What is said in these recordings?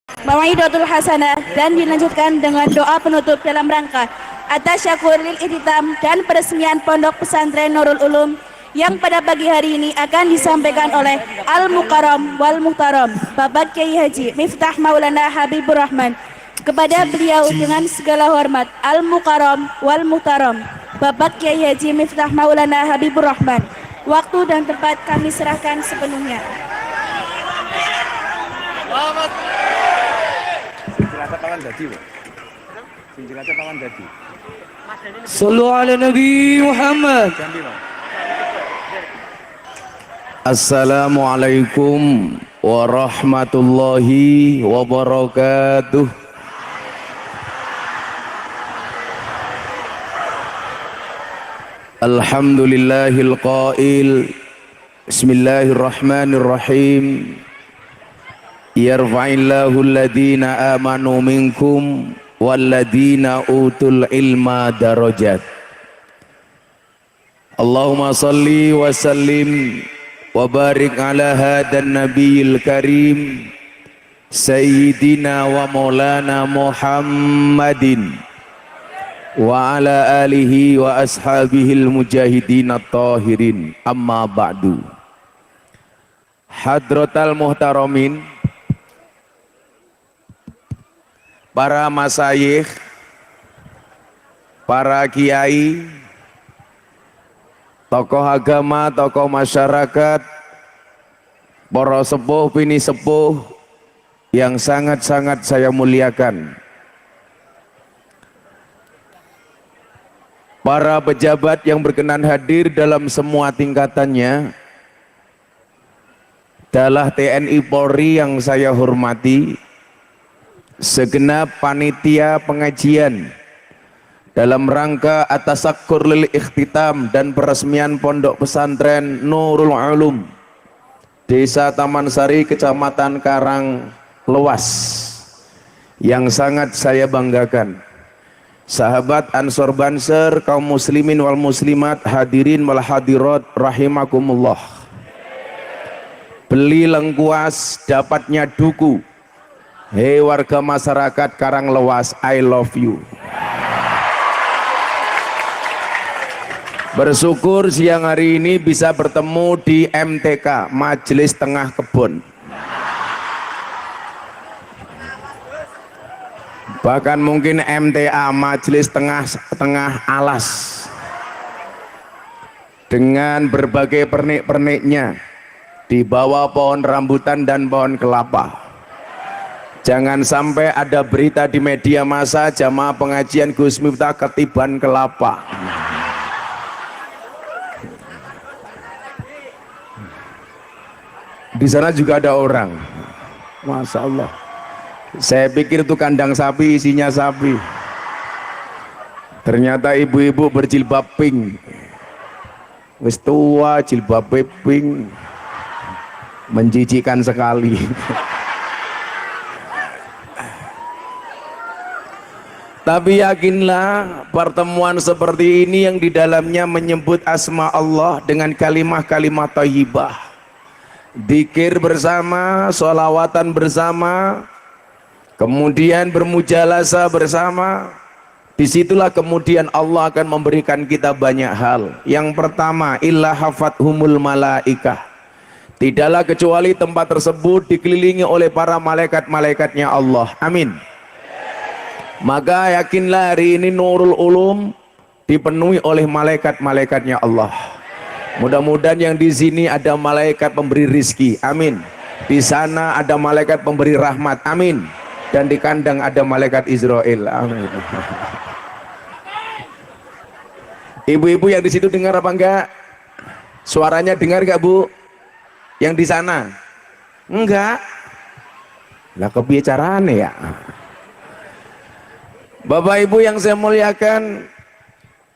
Mawaidotul Hasanah dan dilanjutkan dengan doa penutup dalam rangka atas syakur lil ihtitam dan peresmian Pondok Pesantren Nurul Ulum yang pada pagi hari ini akan disampaikan oleh Al Mukarram wal Muhtaram Bapak Kiai Haji Miftah Maulana Habibur Rahman. Kepada beliau dengan segala hormat Al Mukarram wal Muhtaram Bapak Kiai Haji Miftah Maulana Habibur Rahman. Waktu dan tempat kami serahkan sepenuhnya. Sallu ala Nabi Muhammad. Assalamualaikum warahmatullahi wabarakatuh. Alhamdulillahil qail Bismillahirrahmanirrahim. Yarfa'illahu alladhina amanu minkum walladhina utul ilma darajat. Allahumma salli wa sallim wa barik ala hadan nabiyil karim Sayyidina wa maulana Muhammadin wa ala alihi wa ashabihil mujahidin at-tahirin. Amma ba'du. Hadratal muhtaramin, para masyayikh, para kiai, tokoh agama, tokoh masyarakat, para sepuh bini sepuh yang sangat-sangat saya muliakan, para pejabat yang berkenan hadir dalam semua tingkatannya, adalah TNI Polri yang saya hormati, segenap panitia pengajian dalam rangka atasakur lil ikhtitam dan peresmian Pondok Pesantren Nurul Ulum Desa Taman Sari, Kecamatan Karang Lewas, yang sangat saya banggakan. Sahabat Ansor Banser, kaum muslimin wal muslimat, hadirin wal hadirat rahimakumullah. Beli lengkuas dapatnya duku. Hei warga masyarakat Karang Lewas, I love you. Bersyukur siang hari ini bisa bertemu di MTK, Majelis Tengah Kebun. Bahkan mungkin MTA, Majelis Tengah Alas, dengan berbagai pernik-perniknya di bawah pohon rambutan dan pohon kelapa. Jangan sampai ada berita di media massa jamaah pengajian Gus Miftah ketiban kelapa. Di sana juga ada orang, Masya Allah. Saya pikir itu kandang sapi, isinya sapi. Ternyata ibu-ibu berjilbab pink. Wis tua jilbab pink, menjijikkan sekali. Tapi yakinlah, pertemuan seperti ini yang di dalamnya menyebut asma Allah dengan kalimah-kalimah thayyibah, dzikir bersama, sholawatan bersama, kemudian bermujalasah bersama. Disitulah kemudian Allah akan memberikan kita banyak hal. Yang pertama, illa hafathumul malaikah, tidaklah kecuali tempat tersebut dikelilingi oleh para malaikat-malaikatnya Allah. Amin. Maka yakinlah hari ini Nurul Ulum dipenuhi oleh malaikat-malaikatnya Allah. Mudah-mudahan yang di sini ada malaikat pemberi rizki. Amin. Di sana ada malaikat pemberi rahmat. Amin. Dan di kandang ada malaikat Israel. Amin. Ibu-ibu yang di situ dengar apa enggak? Suaranya dengar enggak, Bu? Yang di sana? Enggak. Lah kepiye carane ya? Bapak Ibu yang saya muliakan,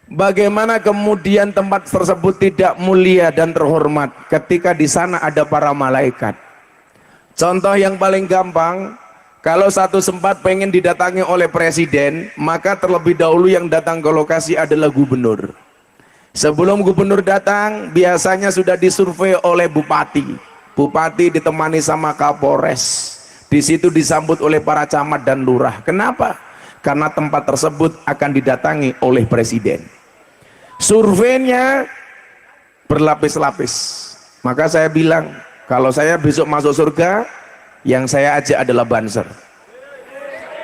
bagaimana kemudian tempat tersebut tidak mulia dan terhormat ketika di sana ada para malaikat? Contoh yang paling gampang, kalau satu sempat pengen didatangi oleh presiden, maka terlebih dahulu yang datang ke lokasi adalah gubernur. Sebelum gubernur datang, biasanya sudah disurvei oleh bupati. Bupati ditemani sama Kapolres. Di situ disambut oleh para camat dan lurah. Kenapa? Karena tempat tersebut akan didatangi oleh presiden. Surveinya berlapis-lapis. Maka saya bilang, kalau saya besok masuk surga, yang saya ajak adalah Banser.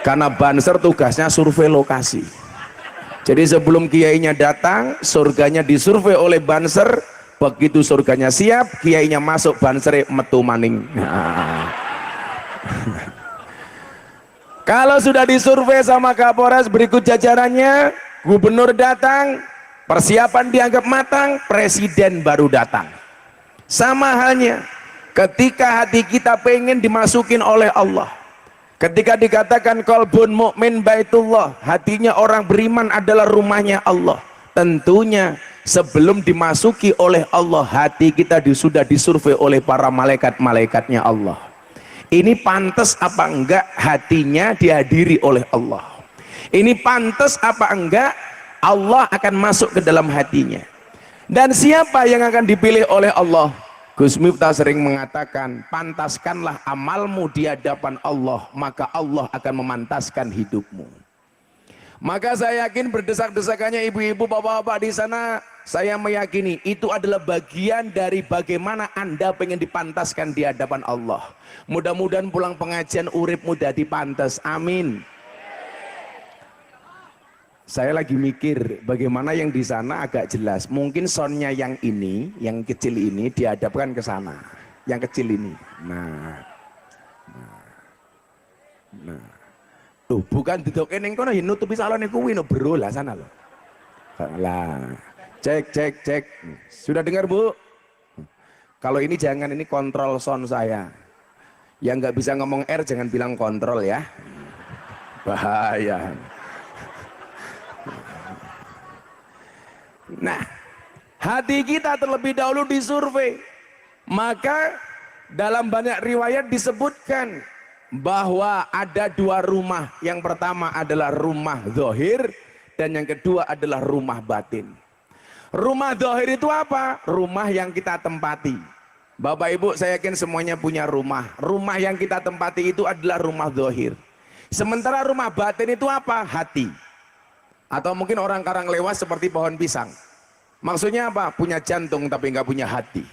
Karena Banser tugasnya survei lokasi. Jadi sebelum kiainya datang, surganya disurvei oleh Banser. Begitu surganya siap, kiainya masuk, Banser metu maning. Nah. Kalau sudah disurvei sama Kapolres, berikut jajarannya, gubernur datang, persiapan dianggap matang, presiden baru datang. Sama halnya ketika hati kita pengen dimasukin oleh Allah, ketika dikatakan qalbun mukmin baitullah, hatinya orang beriman adalah rumahnya Allah. Tentunya sebelum dimasuki oleh Allah, hati kita sudah disurvei oleh para malaikat-malaikatnya Allah. Ini pantas apa enggak hatinya dihadiri oleh Allah? Ini pantas apa enggak Allah akan masuk ke dalam hatinya? Dan siapa yang akan dipilih oleh Allah? Gus Miftah sering mengatakan, pantaskanlah amalmu di hadapan Allah, maka Allah akan memantaskan hidupmu. Maka saya yakin berdesak-desakannya ibu-ibu, bapak-bapak di sana, saya meyakini itu adalah bagian dari bagaimana Anda pengen dipantaskan di hadapan Allah. Mudah-mudahan pulang pengajian urip mudah dipantas. Amin. Saya lagi mikir bagaimana yang di sana agak jelas. Mungkin soundnya yang ini, yang kecil ini dihadapkan ke sana. Yang kecil ini. Nah. Tuh, bukan didoke ning kono yen nutupi salone kuwi no bro lah sana loh. Lah. Cek. Sudah dengar, Bu? Kalau ini jangan, ini kontrol sound saya. Yang nggak bisa ngomong R jangan bilang kontrol ya. Bahaya. Nah, hati kita terlebih dahulu disurvei. Maka dalam banyak riwayat disebutkan bahwa ada dua rumah. Yang pertama adalah rumah zahir dan yang kedua adalah rumah batin. Rumah zahir itu apa? Rumah yang kita tempati. Bapak Ibu, saya yakin semuanya punya rumah. Rumah yang kita tempati itu adalah rumah zahir. Sementara rumah batin itu apa? Hati. Atau mungkin orang karang lewas seperti pohon pisang. Maksudnya apa? Punya jantung tapi nggak punya hati.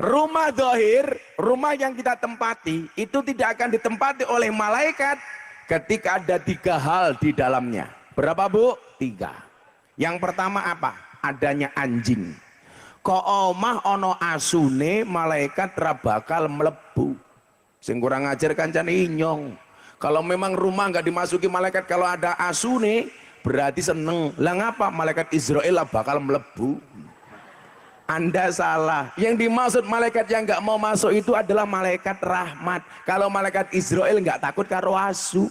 Rumah zahir, rumah yang kita tempati, itu tidak akan ditempati oleh malaikat ketika ada tiga hal di dalamnya. Berapa, Bu? 3. Yang pertama apa? Adanya anjing. Kok omah ono asune, malaikat ra bakal mlebu. Sing kurang ajar kancan inyong. Kalau memang rumah nggak dimasuki malaikat, kalau ada asune berarti seneng. Lah ngapa? Malaikat Israel bakal mlebu. Anda salah. Yang dimaksud malaikat yang nggak mau masuk itu adalah malaikat rahmat. Kalau malaikat Israel nggak takut karo asu.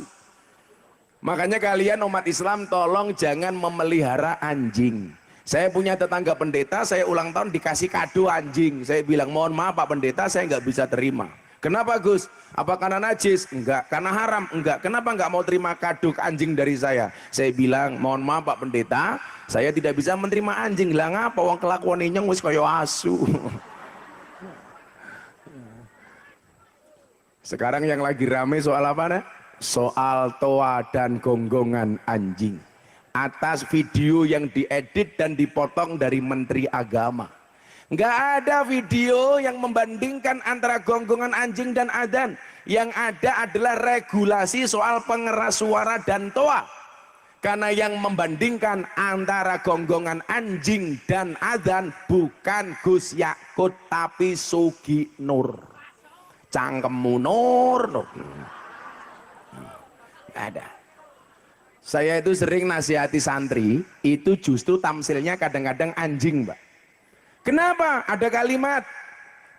Makanya kalian umat Islam tolong jangan memelihara anjing. Saya punya tetangga pendeta, saya ulang tahun dikasih kado anjing. Saya bilang, mohon maaf Pak Pendeta, saya nggak bisa terima. Kenapa Gus? Apa karena najis? Enggak. Karena haram? Enggak. Kenapa nggak mau terima kado anjing dari saya? Saya bilang, mohon maaf Pak Pendeta, saya tidak bisa menerima anjing. Lah ngapa? Wong kelakuan inyong wis kaya asu. Sekarang yang lagi rame soal apa nih? Soal toa dan gonggongan anjing. Atas video yang diedit dan dipotong dari Menteri Agama. Nggak ada video yang membandingkan antara gonggongan anjing dan adzan. Yang ada adalah regulasi soal pengeras suara dan toa. Karena yang membandingkan antara gonggongan anjing dan adzan bukan Gus Yakut tapi Sugi Nur. Cangkemmu Nur. Ada. Saya itu sering nasihati santri, itu justru tamsilnya kadang-kadang anjing, Mbak. Kenapa? Ada kalimat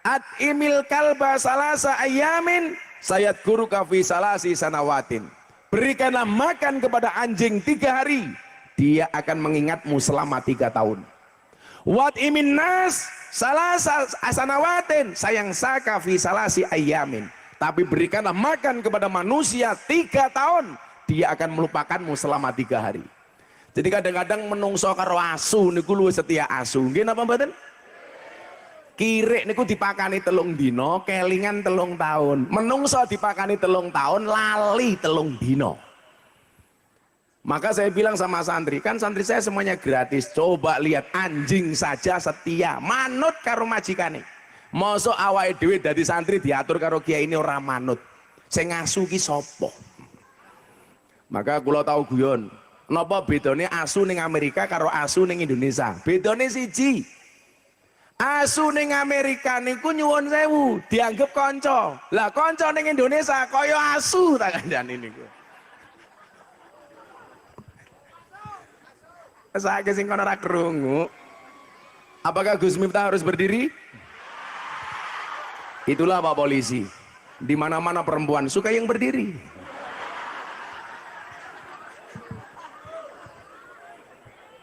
At-imil kalba salasa ayamin sayat guru kafi salasi sanawatin. Berikanlah makan kepada anjing 3 hari, dia akan mengingatmu selama 3 tahun. Wat imin nas salasa asanawatin sayang saka fi salasi ayamin. Tapi berikanlah makan kepada manusia 3 tahun, dia akan melupakanmu selama 3 hari. Jadi kadang-kadang menungso karo asu niku luwih setia asu. Nggih napa mboten? Kirik niku dipakani 3 dina, kelingan 3 tahun. Menungso dipakani 3 tahun, lali 3 dina. Maka saya bilang sama santri, kan santri saya semuanya gratis. Coba lihat, anjing saja setia, manut karo majikane. Mosok awake dhewe dadi santri diatur karo kiai ini ora manut. Sing ngasu ki sapa? Maka kula tau guyon, napa bedane asu ning Amerika karo asu ning Indonesia? Bedane siji. Asu ning Amerika niku nyuwun sewu, dianggep kanca. Lah kanca ning Indonesia kaya asu tak kandhane niku. Saiki sing kono ora krungu. Apakah Gus Miftah harus berdiri? Itulah Pak Polisi. Di mana-mana perempuan suka yang berdiri.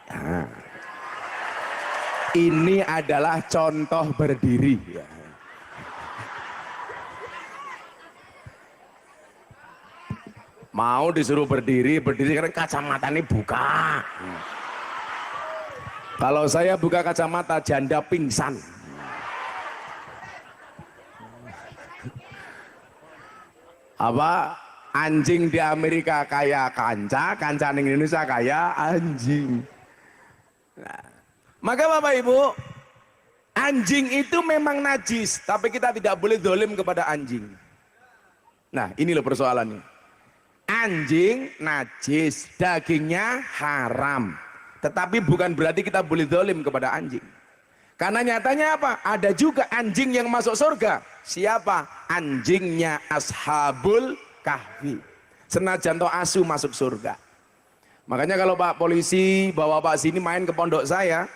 Nah, ini adalah contoh berdiri. Mau disuruh berdiri karena kacamatanya buka. Kalau saya buka kacamata, janda pingsan. Apa anjing di Amerika kayak kanca di Indonesia kayak anjing. Nah, maka Bapak Ibu, anjing itu memang najis, tapi kita tidak boleh dolim kepada anjing. Nah, ini loh persoalannya. Anjing najis, dagingnya haram, tetapi bukan berarti kita boleh dolim kepada anjing. Karena nyatanya apa? Ada juga anjing yang masuk surga. Siapa? Anjingnya Ashabul Kahfi. Senajan toh asu masuk surga. Makanya kalau Pak Polisi bawa Pak sini main ke pondok saya,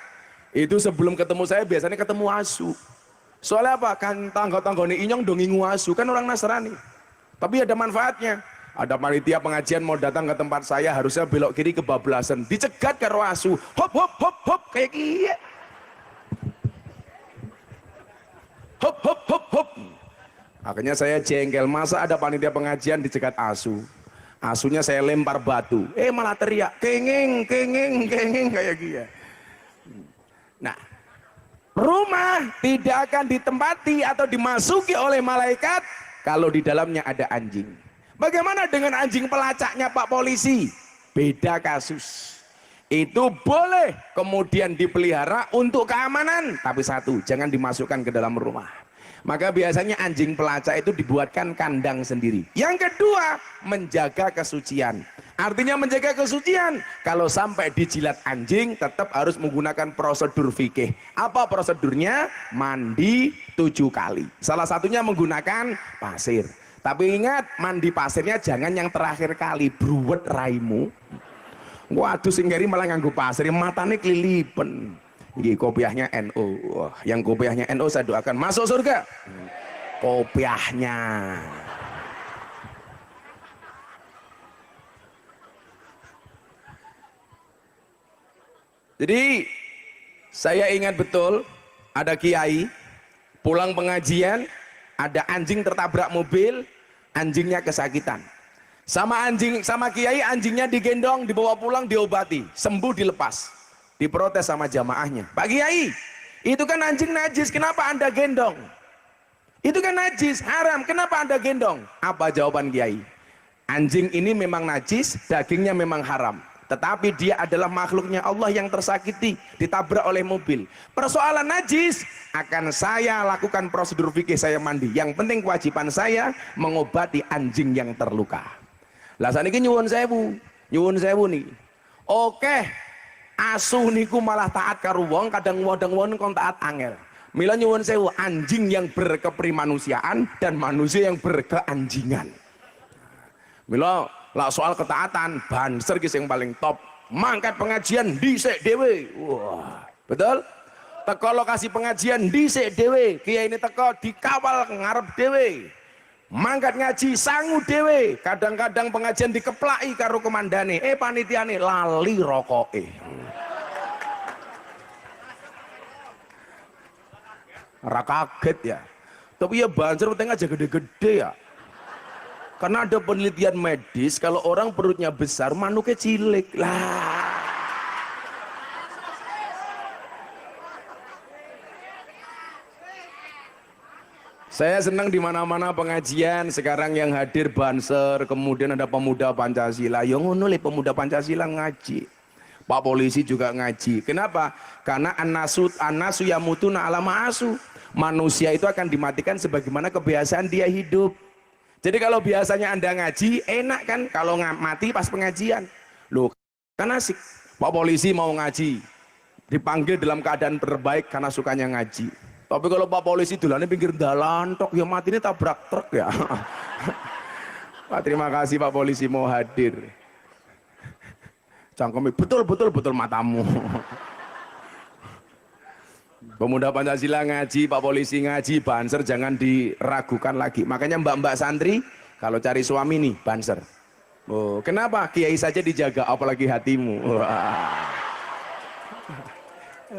itu sebelum ketemu saya biasanya ketemu asu. Soalnya apa? Kan tangga-tanggane inyong dongingu asu, kan orang Nasrani. Tapi ada manfaatnya. Ada panitia pengajian mau datang ke tempat saya, harusnya belok kiri kebablasan, dicegat karo asu. Hop hop hop hop kayak gini. Hop hop hop hop. Akhirnya saya jengkel, masa ada panitia pengajian dicegat asu. Asunya saya lempar batu, malah teriak kengeng kengeng kengeng kayak gini. Nah, rumah tidak akan ditempati atau dimasuki oleh malaikat kalau di dalamnya ada anjing. Bagaimana dengan anjing pelacaknya Pak Polisi? Beda kasus. Itu boleh kemudian dipelihara untuk keamanan, tapi satu, jangan dimasukkan ke dalam rumah. Maka biasanya anjing pelacak itu dibuatkan kandang sendiri. Yang kedua, menjaga kesucian. Artinya menjaga kesucian, kalau sampai dijilat anjing tetap harus menggunakan prosedur fikih. Apa prosedurnya? Mandi 7 kali. Salah satunya menggunakan pasir. Tapi ingat, mandi pasirnya jangan yang terakhir kali, bruwet raimu. Waduh, singgari malah nganggo pasir, matanya kelilipan. Ini kopiahnya NU. Wah, yang kopiahnya NU saya doakan masuk surga. Kopiahnya. Jadi saya ingat betul ada kiai pulang pengajian, ada anjing tertabrak mobil, anjingnya kesakitan. Sama kiai, anjingnya digendong, dibawa pulang, diobati, sembuh, dilepas. Diprotes sama jamaahnya, Pak Kiai, itu kan anjing najis, kenapa Anda gendong? Itu kan najis, haram, kenapa Anda gendong? Apa jawaban Kiai? Anjing ini memang najis, dagingnya memang haram, tetapi dia adalah makhluknya Allah yang tersakiti, ditabrak oleh mobil. Persoalan najis akan saya lakukan prosedur fikih, saya mandi. Yang penting kewajiban saya mengobati anjing yang terluka. Lah saniki nyuwun sewu nih. Oke, asuh niku malah taat karo wong, kadang wong kon taat angel. Mila nyuwun sewu, anjing yang berkeprimanusiaan dan manusia yang berkeanjingan. Mila lah soal ketaatan, banser ki sing paling top. Mangkat pengajian dhisik dhewe. Wah, betul? Teko lokasi pengajian dhisik dhewe. Kiai ini teko dikawal ngarep dhewe. Mangkat ngaji sangu dhewe. Kadang-kadang pengajian dikeplaki karo komandane, panitiane lali rokoke. Ora kaget ya. Tapi ya banser tengah aja gede-gede ya. Karena ada penelitian medis, kalau orang perutnya besar, manuknya cilik lah. Saya senang di mana-mana pengajian sekarang yang hadir Banser, kemudian ada pemuda Pancasila. Yang ngono le pemuda Pancasila ngaji. Pak polisi juga ngaji. Kenapa? Karena anasu yamutuna ala ma'asu. Manusia itu akan dimatikan sebagaimana kebiasaan dia hidup. Jadi kalau biasanya Anda ngaji, enak kan kalau mati pas pengajian. Loh, kan asik. Pak polisi mau ngaji, dipanggil dalam keadaan terbaik karena sukanya ngaji. Tapi kalau Pak polisi dulane pinggir dalan tok ya mati ini tabrak truk ya. Pak terima kasih Pak polisi mau hadir. Cangkemi betul matamu. Pemuda Pancasila ngaji, Pak polisi ngaji, Banser jangan diragukan lagi. Makanya mbak-mbak santri kalau cari suami nih Banser. Oh, kenapa? Kiai saja dijaga apalagi hatimu. Wah.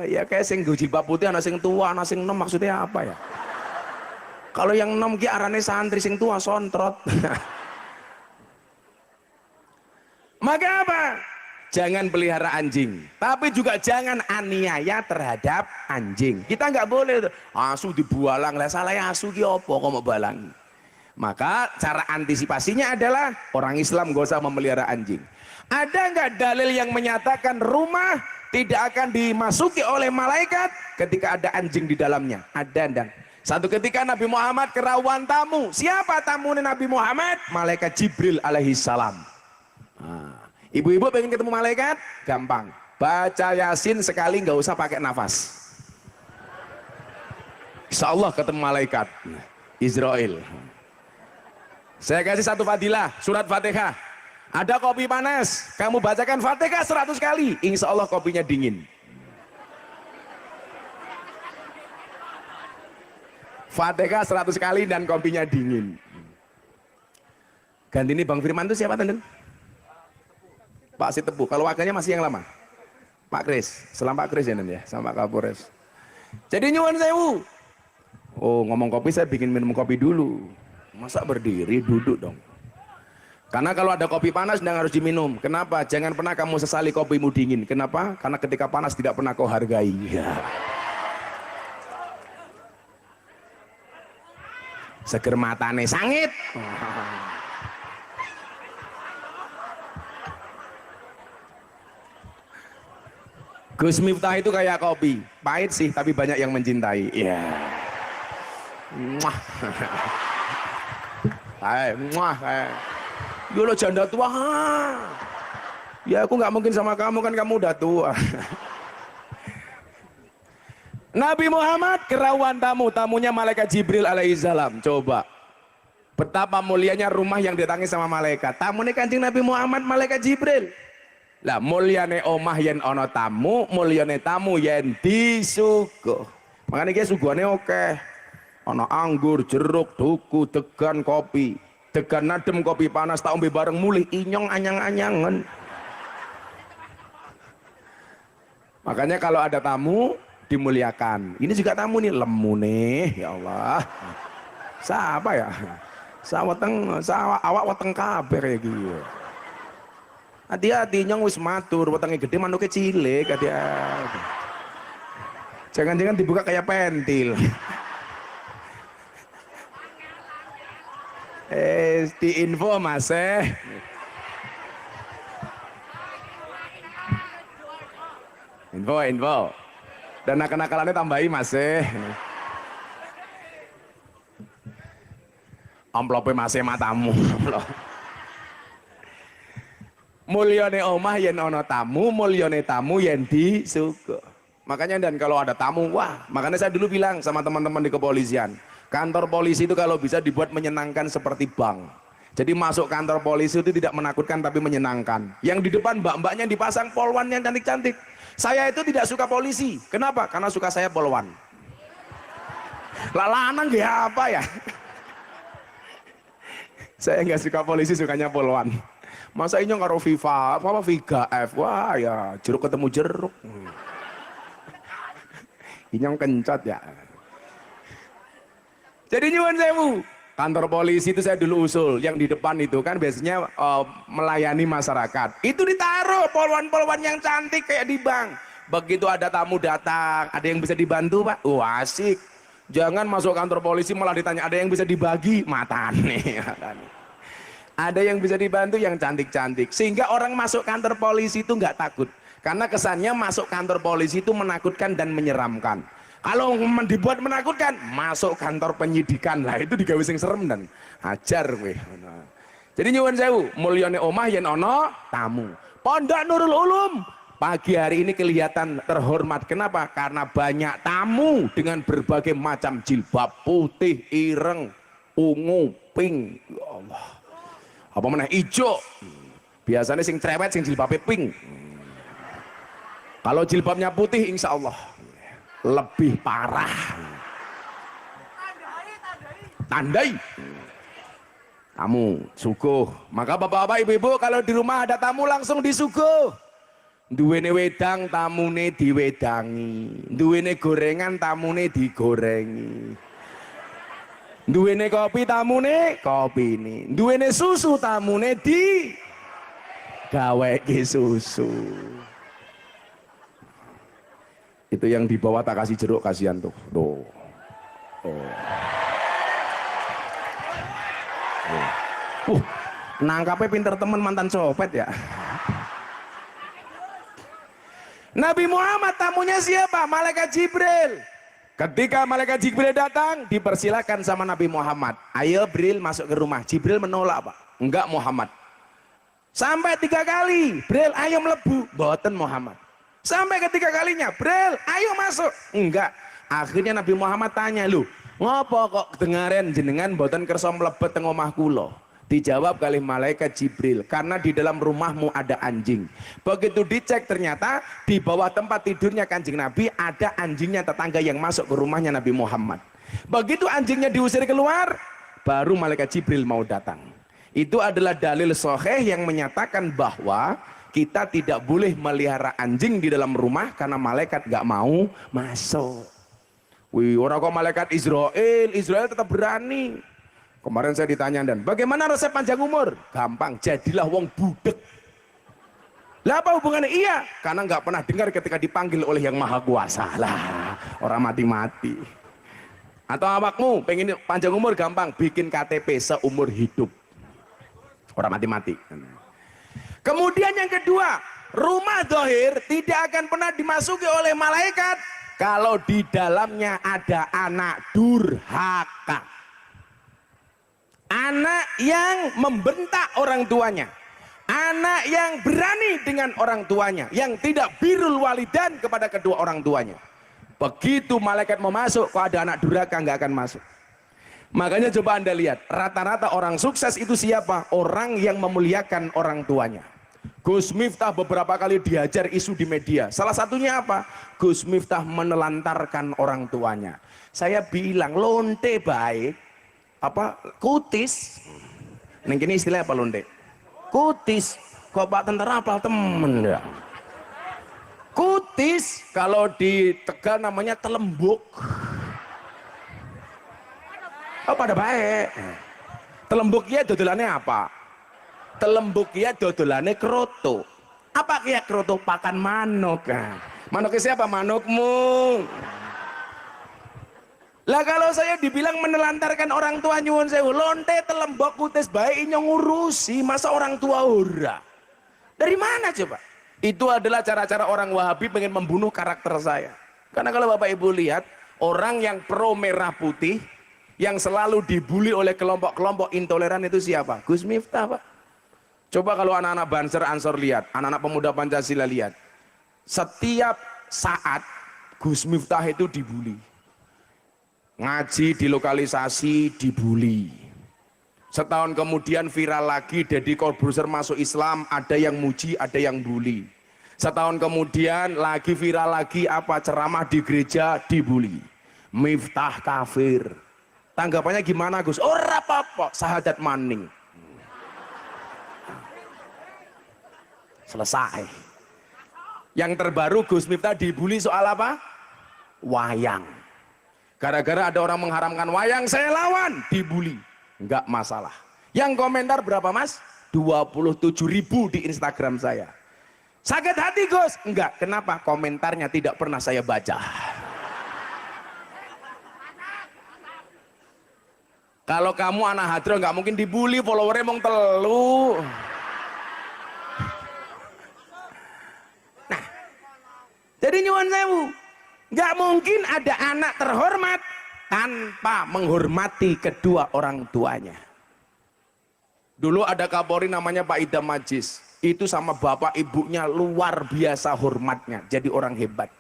Ya kayak sing jilbab putih ana sing tua ana sing enom maksudnya apa ya? Kalau yang enom ki arane santri sing tua sontrot. Maka apa? Jangan pelihara anjing, tapi juga jangan aniaya terhadap anjing. Kita nggak boleh asu dibualang lah, salah asu ki opo kok mau balang. Maka cara antisipasinya adalah orang Islam gak usah memelihara anjing. Ada nggak dalil yang menyatakan rumah tidak akan dimasuki oleh malaikat ketika ada anjing di dalamnya? Ada dan satu ketika Nabi Muhammad kerawan tamu. Siapa tamunya Nabi Muhammad? Malaikat Jibril alaihi salam. Ibu-ibu pengen ketemu malaikat? Gampang, baca Yasin sekali, nggak usah pakai nafas. Insya Allah ketemu malaikat Israel. Saya kasih satu fadilah, surat Fatihah. Ada kopi panas, kamu bacakan Fatihah 100 kali, insya Allah kopinya dingin. Fatihah 100 kali dan kopinya dingin. Ganti ini Bang Firman itu siapa Tenden? Pak Sitepu. Kalau wakilnya masih yang lama, Pak Kris. Selam Pak Kris ya Nen ya, sama Pak Kapolres. Jadi nyuwun sewu. Oh ngomong kopi saya bikin minum kopi dulu. Masa berdiri, duduk dong. Karena kalau ada kopi panas dan harus diminum. Kenapa? Jangan pernah kamu sesali kopimu dingin. Kenapa? Karena ketika panas tidak pernah kau hargai. Ya. Seger matane sangit. Gus Miftah itu kayak kopi, pahit sih tapi banyak yang mencintai. Iya. Muah. Hai, muah. Dulu janda tua. Ya aku nggak mungkin sama kamu kan kamu udah tua. Nabi Muhammad kerawan tamu, tamunya malaikat Jibril alaihissalam. Coba betapa mulianya rumah yang didatangi sama malaikat. Tamunya Kanjeng Nabi Muhammad malaikat Jibril. Lah mulyane omah yen ana tamu, mulyane tamu yen disuguh. Makanya iki suguhane oke. Ana anggur, jeruk, duku, degan kopi. Degan adem kopi panas tak ombe bareng mulih inyong anyang-anyangan. Makanya kalau ada tamu dimuliakan. Ini juga tamu nih, lemu nih, ya Allah. Siapa ya? Awak weteng kabeh kayak gitu. Hati-hati nyong wis matur, wetenge gede manuke cilik, hati-hati. Jangan-jangan dibuka kayak pentil. Di info Mas info dan nakal-nakalannya tambahi Mas amplopnya Mas matamu. Mulyane omah yen ono tamu, mulyane tamu yen disuguh. Makanya dan kalau ada tamu, wah, makanya saya dulu bilang sama teman-teman di kepolisian, kantor polisi itu kalau bisa dibuat menyenangkan seperti bank. Jadi masuk kantor polisi itu tidak menakutkan tapi menyenangkan. Yang di depan mbak-mbaknya dipasang polwan yang cantik-cantik. Saya itu tidak suka polisi. Kenapa? Karena suka saya polwan. Lah lanang ya apa ya? Saya nggak suka polisi, sukanya polwan. Masa ini karo FIFA, apa Viga F, wah ya jeruk ketemu jeruk. Inyong kencat ya. Jadi nyuwun sewu, kantor polisi itu saya dulu usul, yang di depan itu kan biasanya melayani masyarakat. Itu ditaruh polwan-polwan yang cantik kayak di bank. Begitu ada tamu datang, ada yang bisa dibantu Pak, asik. Jangan masuk kantor polisi malah ditanya ada yang bisa dibagi matane. Ada yang bisa dibantu yang cantik-cantik, sehingga orang masuk kantor polisi itu nggak takut, karena kesannya masuk kantor polisi itu menakutkan dan menyeramkan. Kalau dibuat menakutkan, masuk kantor penyidikan lah, itu digawe sing serem dan hajar weh. Jadi nyuwun sewu, mulyane omah yen ono tamu. Pondok Nurul Ulum pagi hari ini kelihatan terhormat. Kenapa? Karena banyak tamu dengan berbagai macam jilbab putih, ireng, ungu, pink. Ya Allah. Apa mana ijo? Biasanya sing cerewet sing jilbabnya pink. Kalau jilbabnya putih, insya Allah lebih parah. Tandai. Tamu suguh. Maka bapak-bapak ibu-ibu kalau di rumah ada tamu langsung disuguh. Duwene wedang tamune diwedangi, duwene gorengan tamune digorengi, duwene kopi tamune kopine, duwene susu tamune di gaweke susu. Itu yang di bawah tak kasih jeruk, kasihan tuh. Tuh. Oh. Nangkapnya pinter temen mantan copet ya. Nabi Muhammad tamunya siapa? Malaikat Jibril. Ketika malaikat Jibril datang, dipersilakan sama Nabi Muhammad, ayo Jibril masuk ke rumah. Jibril menolak, Pak. Enggak Muhammad. Sampai 3 kali, Jibril ayo melebu. Boten Muhammad. Sampai ketiga kalinya, Jibril ayo masuk. Enggak. Akhirnya Nabi Muhammad tanya, lu ngopo kok dengaren jenengan boten kersa mlebet teng omah kula? Dijawab kali malaikat Jibril, karena di dalam rumahmu ada anjing. Begitu dicek ternyata di bawah tempat tidurnya Kanjeng Nabi ada anjingnya tetangga yang masuk ke rumahnya Nabi Muhammad. Begitu anjingnya diusir keluar, baru malaikat Jibril mau datang. Itu adalah dalil sahih yang menyatakan bahwa kita tidak boleh melihara anjing di dalam rumah karena malaikat gak mau masuk. Wih, orang kok malaikat Israel tetap berani. Kemarin saya ditanya, dan bagaimana resep panjang umur? Gampang, jadilah wong budek. Lah apa hubungannya? Iya, karena nggak pernah dengar ketika dipanggil oleh yang maha kuasa. Lah, orang mati-mati. Atau awakmu pengen panjang umur? Gampang, bikin KTP seumur hidup. Orang mati-mati. Kemudian yang kedua, rumah dohir tidak akan pernah dimasuki oleh malaikat kalau di dalamnya ada anak durhaka. Anak yang membentak orang tuanya, anak yang berani dengan orang tuanya, yang tidak birrul walidan kepada kedua orang tuanya. Begitu malaikat mau masuk, kok ada anak durhaka, nggak akan masuk. Makanya coba Anda lihat, rata-rata orang sukses itu siapa? Orang yang memuliakan orang tuanya. Gus Miftah beberapa kali diajar isu di media. Salah satunya apa? Gus Miftah menelantarkan orang tuanya. Saya bilang lonte baik, apa kutis, neng kini istilahnya apa lonte? Kutis. Kok Pak tentara apa temen ya? Kutis kalau di Tegal namanya telembuk. Oh pada baik. Telembuk ya dodolannya apa? Telembuk ya dodolannya kroto. Apa kayak kroto? Pakan manuk kan? Manuknya siapa? Manukmu. Lah kalau saya dibilang menelantarkan orang tua, nyuwun sewu, lonte telembok kutis baik nyong ngurusi, masa orang tua ora? Dari mana coba? Itu adalah cara-cara orang Wahabi pengen membunuh karakter saya. Karena kalau Bapak Ibu lihat, orang yang pro merah putih, yang selalu dibully oleh kelompok-kelompok intoleran itu siapa? Gus Miftah, Pak. Coba kalau anak-anak Banser Ansor lihat, anak-anak pemuda Pancasila lihat, setiap saat Gus Miftah itu dibully. Ngaji di lokalisasi dibully. Setahun kemudian viral lagi, Deddy Corbuzier masuk Islam, ada yang muji, ada yang bully. Setahun kemudian lagi viral lagi, apa ceramah di gereja dibully. Miftah kafir. Tanggapannya gimana Gus? Ora apa-apa, sahadat maning. Selesai. Yang terbaru Gus Miftah dibully soal apa? Wayang. Gara-gara ada orang mengharamkan wayang, saya lawan, dibully. Enggak masalah. Yang komentar berapa Mas? 27.000 di Instagram saya. Sakit hati Gus? Enggak. Kenapa? Komentarnya tidak pernah saya baca. Kalau kamu anak hadro nggak mungkin dibully, followernya mong telu. Nah, jadi nyuwun sewu, nggak mungkin ada anak terhormat tanpa menghormati kedua orang tuanya. Dulu ada Kapolri namanya Pak Idam Majis, itu sama bapak ibunya luar biasa hormatnya, jadi orang hebat.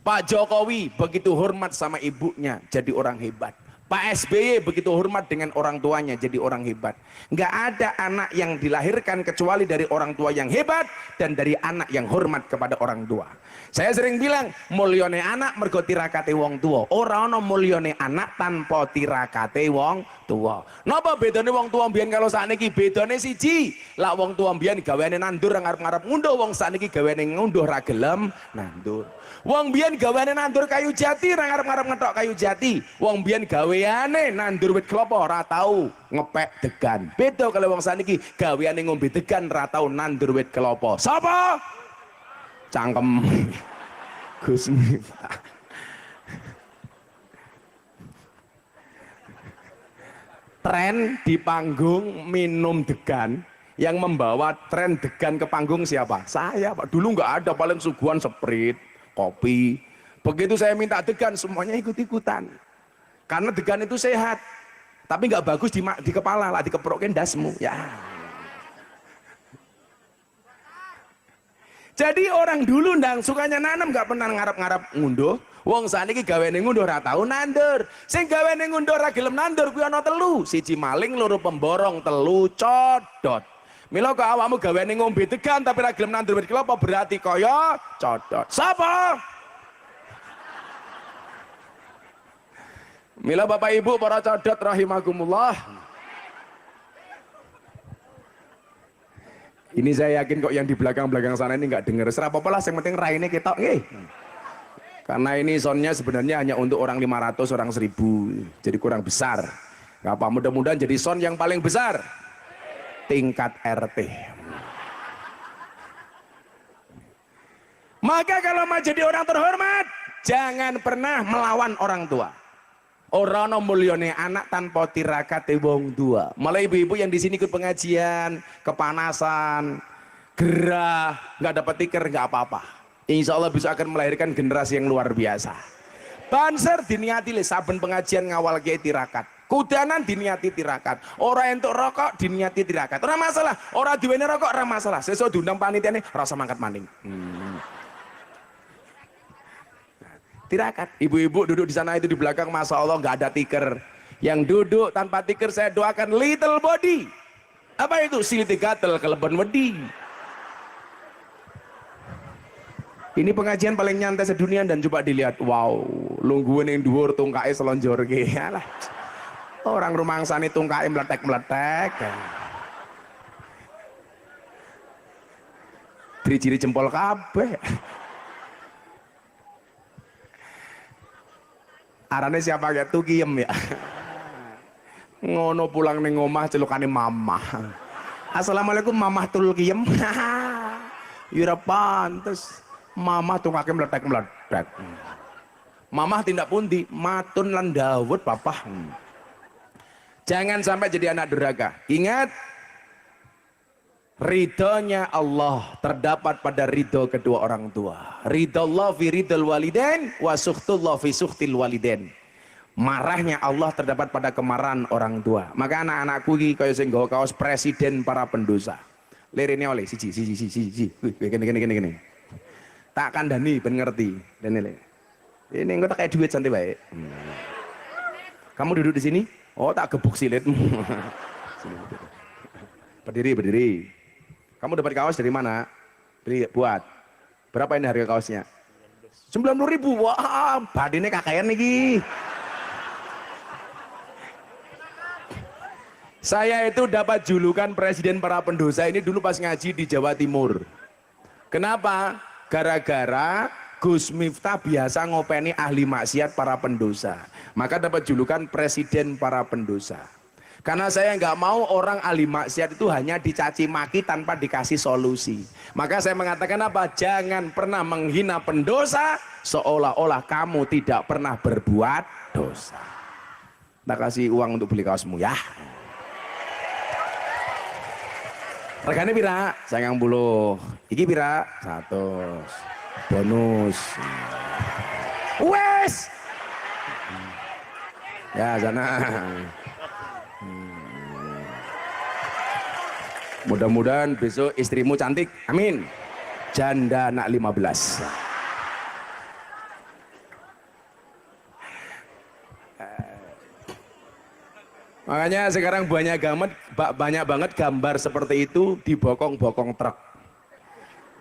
Pak Jokowi begitu hormat sama ibunya, jadi orang hebat. Pak SBY begitu hormat dengan orang tuanya, jadi orang hebat. Nggak ada anak yang dilahirkan kecuali dari orang tua yang hebat dan dari anak yang hormat kepada orang tua. Saya sering bilang, mulyane anak mergo tirakate wong tua. Ora ana mulyane anak tanpa tirakate wong tua. Napa bedane wong tua mbiyen kalau sakniki? Bedane siji, lak wong tua mbiyen gaweane nandur ngarep-ngarep ngunduh, wong sakniki gaweane ngunduh ra gelem nandur. Wong mbiyen gaweane nandur kayu jati ra ngarep-ngarep ngetok kayu jati. Wong mbiyen gaweane nandur wit kelapa ora tau ngepek degan. Beda kalau wong sakniki gaweane ngombe degan ra tau nandur wit kelapa. Sapa? Cangkem Gus Miftah. Tren di panggung minum degan, yang membawa tren degan ke panggung siapa? Saya, Pak. Dulu nggak ada, paling suguhan Sprite, kopi. Begitu saya minta degan, semuanya ikut-ikutan. Karena degan itu sehat, tapi nggak bagus di kepala lah, dikeprokin dasmu ya. Jadi orang dulu ndang sukanya nanam, nggak pernah ngarep-ngarep ngunduh. Wong saniki gaweane ngunduh ra tau nandur. Sing gaweane ngunduh ra gelem nandur kuwi ana telu. Siji maling, loro pemborong, telu codot. Mila kok awakmu gaweane ngombe degan tapi ra gelem nandur wit kelapa berarti kaya codot. Sapa? Mila Bapak Ibu para codot rahimakumullah. Ini saya yakin kok yang di belakang-belakang sana ini nggak dengar. Serapa apa lah, yang penting raine ketok nggih. Karena ini soundnya sebenarnya hanya untuk orang 500, orang 1000, jadi kurang besar. Nggak apa, mudah-mudahan jadi sound yang paling besar tingkat RT. Maka kalau mau jadi orang terhormat, jangan pernah melawan orang tua. Orang mulyane anak tanpa tirakate wong tua. Malah ibu-ibu yang di sini ikut pengajian, kepanasan, gerah, nggak dapat tikar, nggak apa-apa. Insya Allah bisa akan melahirkan generasi yang luar biasa. Banser diniati le saben pengajian ngawal kiai tirakat. Kudanan diniati tirakat. Orang entuk rokok diniati tirakat. Ora masalah. Orang duwene rokok ora masalah. Sesuk diundang panitiane rasa mangkat maning. Tirakat. Ibu-ibu duduk di sana itu di belakang, masya Allah nggak ada tikar. Yang duduk tanpa tikar saya doakan little body. Apa itu? Siliti gatel keleban wedi. Ini pengajian paling nyantai sedunia dan coba dilihat. Wow, lungguan yang dhuwur tungkae selonjor ge. Alah. Orang rumangsane tungkae meletek-meletek. Ciri-ciri jempol kabeh. Arane siapa kayak Tugiem ya. Ngono pulang ning omah celukane mamah. Assalamualaikum mamah Tulkiem. Yura pantes. Mamah tungkake meletek-meletek. Mamah tindak pundi, matun lan dawet papa. Jangan sampai jadi anak durhaka. Ingat, ridhonya Allah terdapat pada ridho kedua orang tua. Ridho Allah fi ridhol walidain wa suhtullah fi suhtil walidain. Marahnya Allah terdapat pada kemarahan orang tua. Maka anak-anakku iki kaya sing nggawa kaos presiden para pendosa. Lirine oleh siji. Wih, gini. Tak kandhani ben ngerti. Dene. Ini engko tak kayak duit santai bae. Kamu duduk di sini? Oh, tak gebuk silitmu. Berdiri. Kamu dapat kaos dari mana? Buat. Berapa ini harga kaosnya? 90.000. Wah, badine kakean niki. Saya itu dapat julukan presiden para pendosa ini dulu pas ngaji di Jawa Timur. Kenapa? Gara-gara Gus Miftah biasa ngopeni ahli maksiat para pendosa. Maka dapat julukan presiden para pendosa. Karena saya nggak mau orang ahli maksiat itu hanya dicaci maki tanpa dikasih solusi. Maka saya mengatakan apa? Jangan pernah menghina pendosa seolah-olah kamu tidak pernah berbuat dosa. tak kasih uang untuk beli kaosmu ya. Regane pira? 90. Iki pira? 100. Bonus. Wes. Ya sana. Mudah-mudahan besok istrimu cantik. Amin. Janda anak 15. Makanya sekarang banyak banget gambar seperti itu di bokong-bokong truk.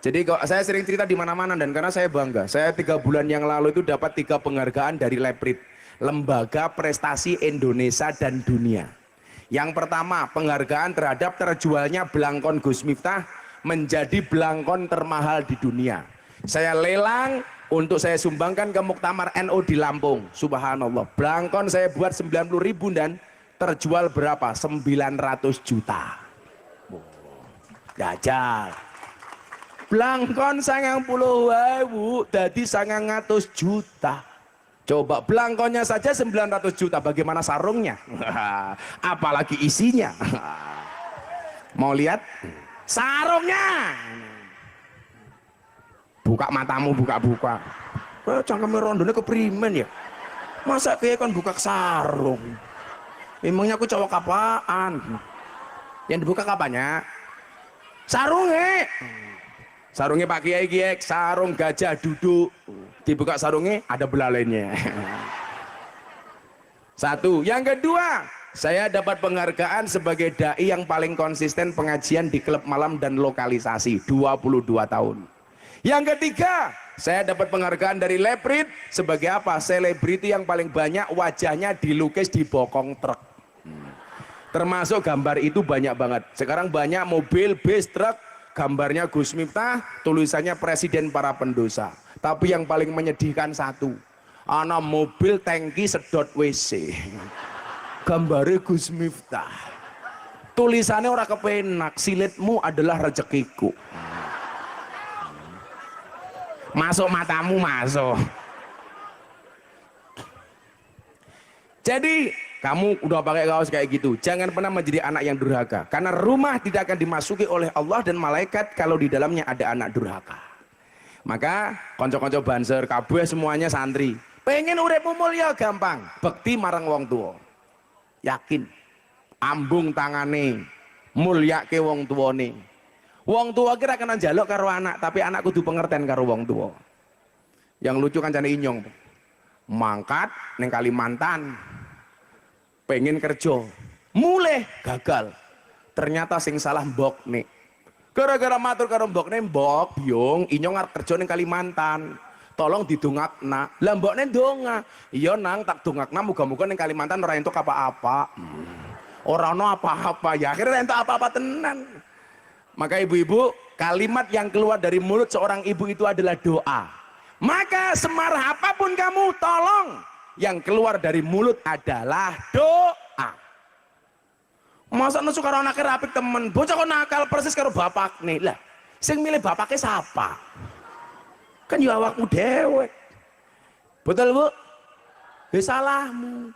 Jadi kok saya sering cerita di mana-mana, dan karena saya bangga, saya 3 bulan yang lalu itu dapat 3 penghargaan dari Leprit, Lembaga Prestasi Indonesia dan Dunia. Yang pertama, penghargaan terhadap terjualnya belangkon Gus Miftah menjadi belangkon termahal di dunia. Saya lelang untuk saya sumbangkan ke Muktamar NU di Lampung. Subhanallah, belangkon saya buat 90.000 dan terjual berapa? 900 juta. Dajal. Belangkon 90.000 dadi 900 juta. Coba belangkonnya saja 900 juta, bagaimana sarungnya? Apalagi isinya. Mau lihat sarungnya? Buka matamu, buka-buka. Cangkeme rondone keprimen ya? Masa kayak kan buka sarung? Emangnya aku cowok apaan? Yang dibuka kapannya? Sarungnya. Sarungnya Pak Kiai Kiai, sarung gajah duduk. Dibuka sarungnya ada belalainya. Satu. Yang kedua, saya dapat penghargaan sebagai dai yang paling konsisten pengajian di klub malam dan lokalisasi 22 tahun. Yang ketiga, saya dapat penghargaan dari Leprit sebagai apa? Selebriti yang paling banyak wajahnya dilukis di bokong truk. Termasuk gambar itu banyak banget. Sekarang banyak mobil, bis, truk, gambarnya Gus Miftah, tulisannya Presiden Para Pendosa. Tapi yang paling menyedihkan satu, ana mobil tangki sedot WC, gambarnya Gus Miftah, tulisannya ora kepenak, silitmu adalah rezekiku. Masuk matamu, masuk. Jadi kamu udah pakai kaos kayak gitu, jangan pernah menjadi anak yang durhaka, karena rumah tidak akan dimasuki oleh Allah dan malaikat kalau di dalamnya ada anak durhaka. Maka konco-konco banser kabeh semuanya santri pengen uripmu mulya gampang, bekti marang wong tua, yakin ambung tangane mulyake wong tuane. Wong tua kira kena njaluk karo anak, tapi anak kudu pengertian karo wong tua. Yang lucu kan jane inyong mangkat neng Kalimantan pengen kerja, mulai gagal. Ternyata sing salah mbok nih. Gara-gara matur karo mbok nih, mbok biung inyong arep kerja ning Kalimantan. Tolong didongakna. Lah mbokne ndonga. Iya nang tak dongakna muga-muga ning Kalimantan ora entuk apa-apa. Ora ono apa-apa. Ya akhirnya entuk apa-apa tenan. Maka ibu-ibu, kalimat yang keluar dari mulut seorang ibu itu adalah doa. Maka semarah apapun kamu, tolong yang keluar dari mulut adalah doa. Masa nusu karo anake apik temen, bocah kok nakal persis karo bapak nih. Lah, sing milih bapaknya siapa? Kan ya awakmu dewek. Betul Bu? Ya salahmu.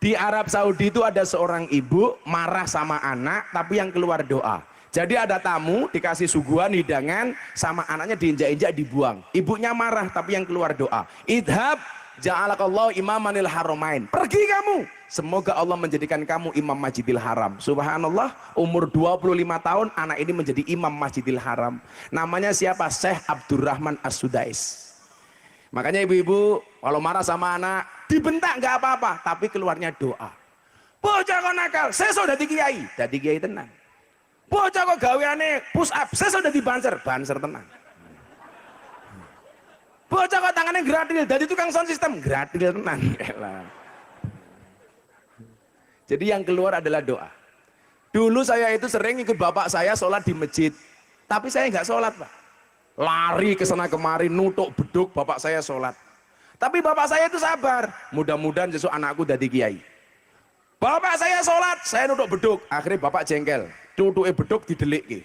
Di Arab Saudi itu ada seorang ibu marah sama anak, tapi yang keluar doa. Jadi ada tamu dikasih suguhan hidangan, sama anaknya diinjak-injak dibuang. Ibunya marah, tapi yang keluar doa. Idhab ja'alakallahu imamanil haramain. Pergi kamu. Semoga Allah menjadikan kamu imam Masjidil Haram. Subhanallah, umur 25 tahun anak ini menjadi imam Masjidil Haram. Namanya siapa? Syekh Abdurrahman As-Sudais. Makanya ibu-ibu kalau marah sama anak dibentak nggak apa-apa, tapi keluarnya doa. Bocah kok nakal, saya sudah dadi kiai tenang. Bocah kok gaweane push up, saya sudah banser tenang. Bocah kok tangannya gratil, dadi tukang sound system, gratil tenang. Jadi yang keluar adalah doa. Dulu saya itu sering ikut bapak saya sholat di masjid, tapi saya nggak sholat Pak. Lari ke sana kemari, nutuk beduk bapak saya sholat. Tapi bapak saya itu sabar, mudah-mudahan besok anakku jadi kiai. Bapak saya sholat, saya nutuk beduk, akhirnya bapak jengkel, nutuke beduk didelik.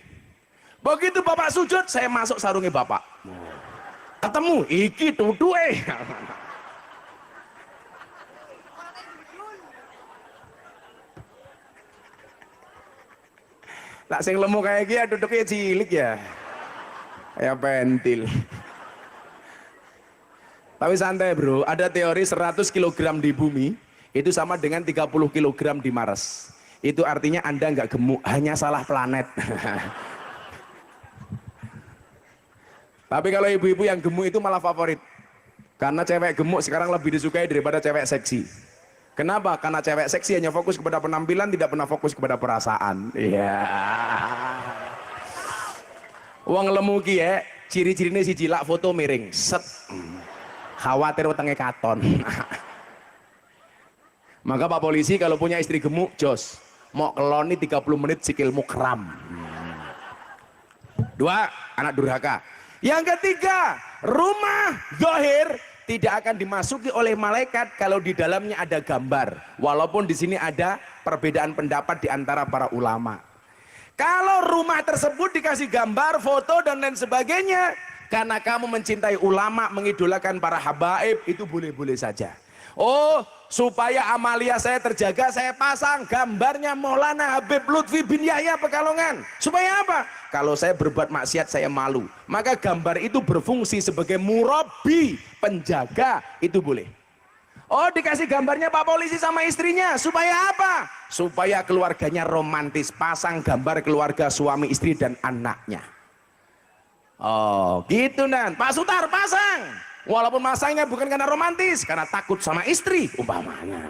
Begitu bapak sujud, saya masuk sarungnya bapak. Ketemu, iki tutuke. Tak sing lemu kayak gini duduknya cilik ya. Kayak pentil. Tapi santai bro, ada teori 100 kg di bumi itu sama dengan 30 kg di Mars. Itu artinya Anda nggak gemuk, hanya salah planet. Tapi kalau ibu-ibu yang gemuk itu malah favorit. Karena cewek gemuk sekarang lebih disukai daripada cewek seksi. Kenapa? Karena cewek seksi hanya fokus kepada penampilan, tidak pernah fokus kepada perasaan. Iya. Uang lemu ki ya, ciri-cirinya si jilak foto miring, set. Khawatir wetenge katon. Maka Pak Polisi kalau punya istri gemuk, jos. Mau keloni 30 menit sikilmu kram. 2. Anak durhaka. Yang ketiga, rumah zahir tidak akan dimasuki oleh malaikat kalau di dalamnya ada gambar. Walaupun di sini ada perbedaan pendapat di antara para ulama. Kalau rumah tersebut dikasih gambar, foto dan lain sebagainya, karena kamu mencintai ulama, mengidolakan para habaib, itu boleh-boleh saja. Oh, supaya amalia saya terjaga, saya pasang gambarnya Maulana Habib Lutfi bin Yahya Pekalongan. Supaya apa? Kalau saya berbuat maksiat, saya malu. Maka gambar itu berfungsi sebagai murabi, penjaga, itu boleh. Oh, dikasih gambarnya Pak Polisi sama istrinya. Supaya apa? Supaya keluarganya romantis. Pasang gambar keluarga suami istri dan anaknya. Oh, gitu Nan. Pak Sutar pasang. Walaupun masangnya bukan karena romantis, karena takut sama istri umpamanya.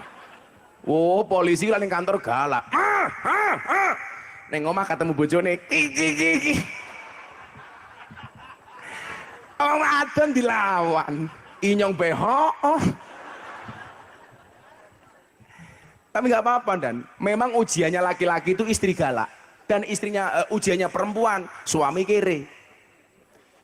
Oh, polisi lah ning kantor galak. Neng omah ketemu bojone ki. Wong adon dilawan. Inyong beho. Tapi nggak apa-apa Dan. Memang ujiannya laki-laki itu istri galak dan istrinya ujiannya perempuan suami kere.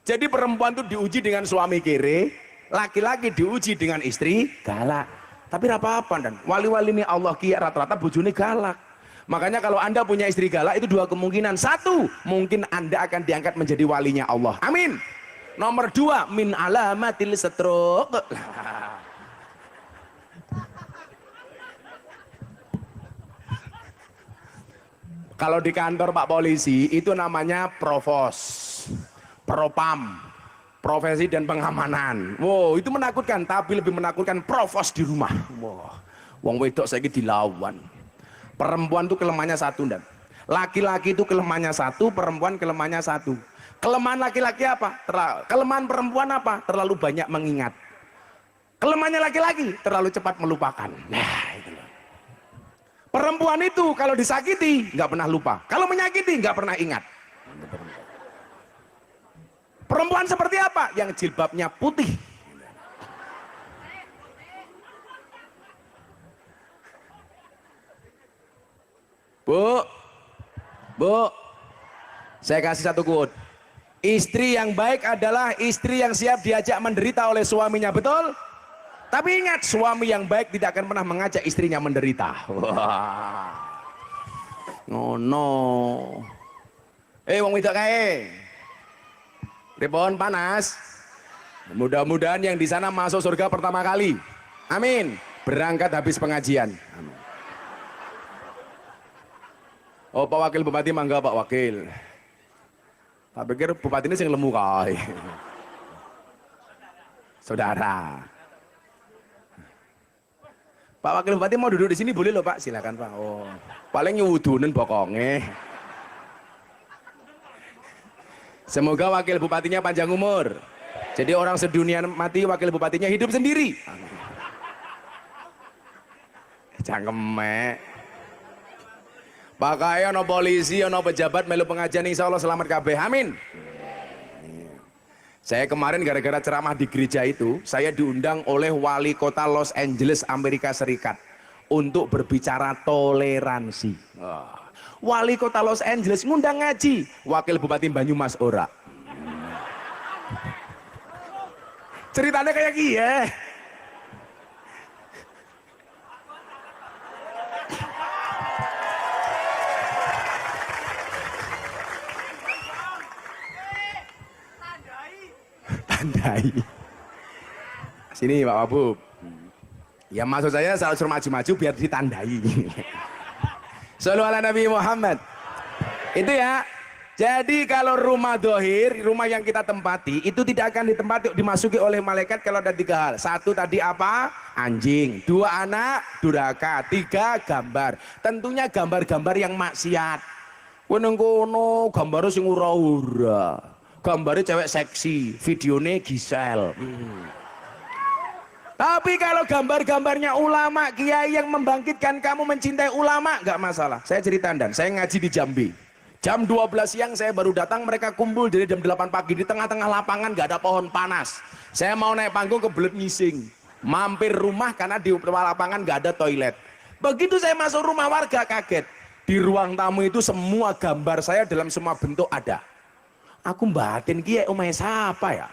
Jadi perempuan itu diuji dengan suami kere, laki-laki diuji dengan istri galak. Tapi apa-apa Dan, wali-wali ini Allah kia rata-rata bojone galak. Makanya kalau Anda punya istri galak itu 2 kemungkinan. 1, mungkin Anda akan diangkat menjadi walinya Allah. Amin. Nomor 2, min alamatil stroke. Kalau di kantor Pak Polisi itu namanya provos. Propam, profesi dan pengamanan. Wow, itu menakutkan, tapi lebih menakutkan provos di rumah. Wow, wong wedok saya dilawan. Perempuan itu kelemahannya 1 Dan. Laki-laki itu kelemahannya 1, perempuan kelemahannya 1. Kelemahan laki-laki apa? Kelemahan perempuan apa? Terlalu banyak mengingat. Kelemahannya laki-laki terlalu cepat melupakan. Nah, itu loh. Perempuan itu kalau disakiti nggak pernah lupa, kalau menyakiti nggak pernah ingat. Perempuan seperti apa? Yang jilbabnya putih. Bu, saya kasih 1 quote. Istri yang baik adalah istri yang siap diajak menderita oleh suaminya, betul? Tapi ingat, suami yang baik tidak akan pernah mengajak istrinya menderita. Wah. No. Wong wedok kae. Ribon panas. Mudah-mudahan yang di sana masuk surga pertama kali. Amin. Berangkat habis pengajian. Amin. Oh, Pak Wakil Bupati mangga Pak Wakil. Tak pikir bupati ini sing lemu kae. Saudara. Pak Wakil Bupati mau duduk di sini boleh loh Pak, silakan Pak. Oh, paling nyuwudunen bokonge. Semoga wakil bupatinya panjang umur. Jadi orang sedunia mati, wakil bupatinya hidup sendiri. Cangkemek. Pakai ono polisi, ono pejabat melu pengajian, insya Allah selamat kabeh. Amin. Saya kemarin gara-gara ceramah di gereja itu, saya diundang oleh wali kota Los Angeles, Amerika Serikat untuk berbicara toleransi. Wali kota Los Angeles ngundang ngaji, wakil bupati Banyumas ora. Ceritanya kayak gini ya. Tandai. Sini Pak Wabub. Ya maksud saya suruh maju-maju biar ditandai. Sallu ala Nabi Muhammad. Itu ya. Jadi kalau rumah dohir, rumah yang kita tempati itu tidak akan ditempati dimasuki oleh malaikat kalau ada 3 hal. 1 tadi apa? Anjing. 2 anak durhaka. 3 gambar. Tentunya gambar-gambar yang maksiat. Kono gambar sing ura-ura. Gambarnya cewek seksi, videonya Gisel. Tapi kalau gambar-gambarnya ulama, kiai yang membangkitkan kamu mencintai ulama, nggak masalah. Saya cerita dan saya ngaji di Jambi. Jam 12 siang saya baru datang, mereka kumpul dari jam 8 pagi di tengah-tengah lapangan, gak ada pohon panas. Saya mau naik panggung kebelet ngising, mampir rumah karena di lapangan gak ada toilet. Begitu saya masuk rumah warga kaget, di ruang tamu itu semua gambar saya dalam semua bentuk ada. Aku batin kiai umay siapa ya?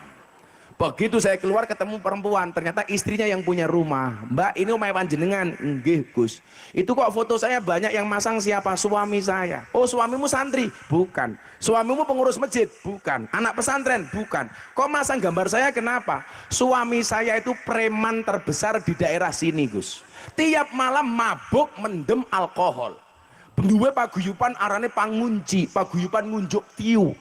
Begitu saya keluar ketemu perempuan, ternyata istrinya yang punya rumah. Mbak, ini umay panjenengan? Nggih Gus. Itu kok foto saya banyak yang masang siapa? Suami saya. Oh, suamimu santri? Bukan. Suamimu pengurus masjid? Bukan. Anak pesantren? Bukan. Kok masang gambar saya kenapa? Suami saya itu preman terbesar di daerah sini Gus. Tiap malam mabuk mendem alkohol. Duwe paguyupan arane pangunci, paguyupan ngunjuk tiu.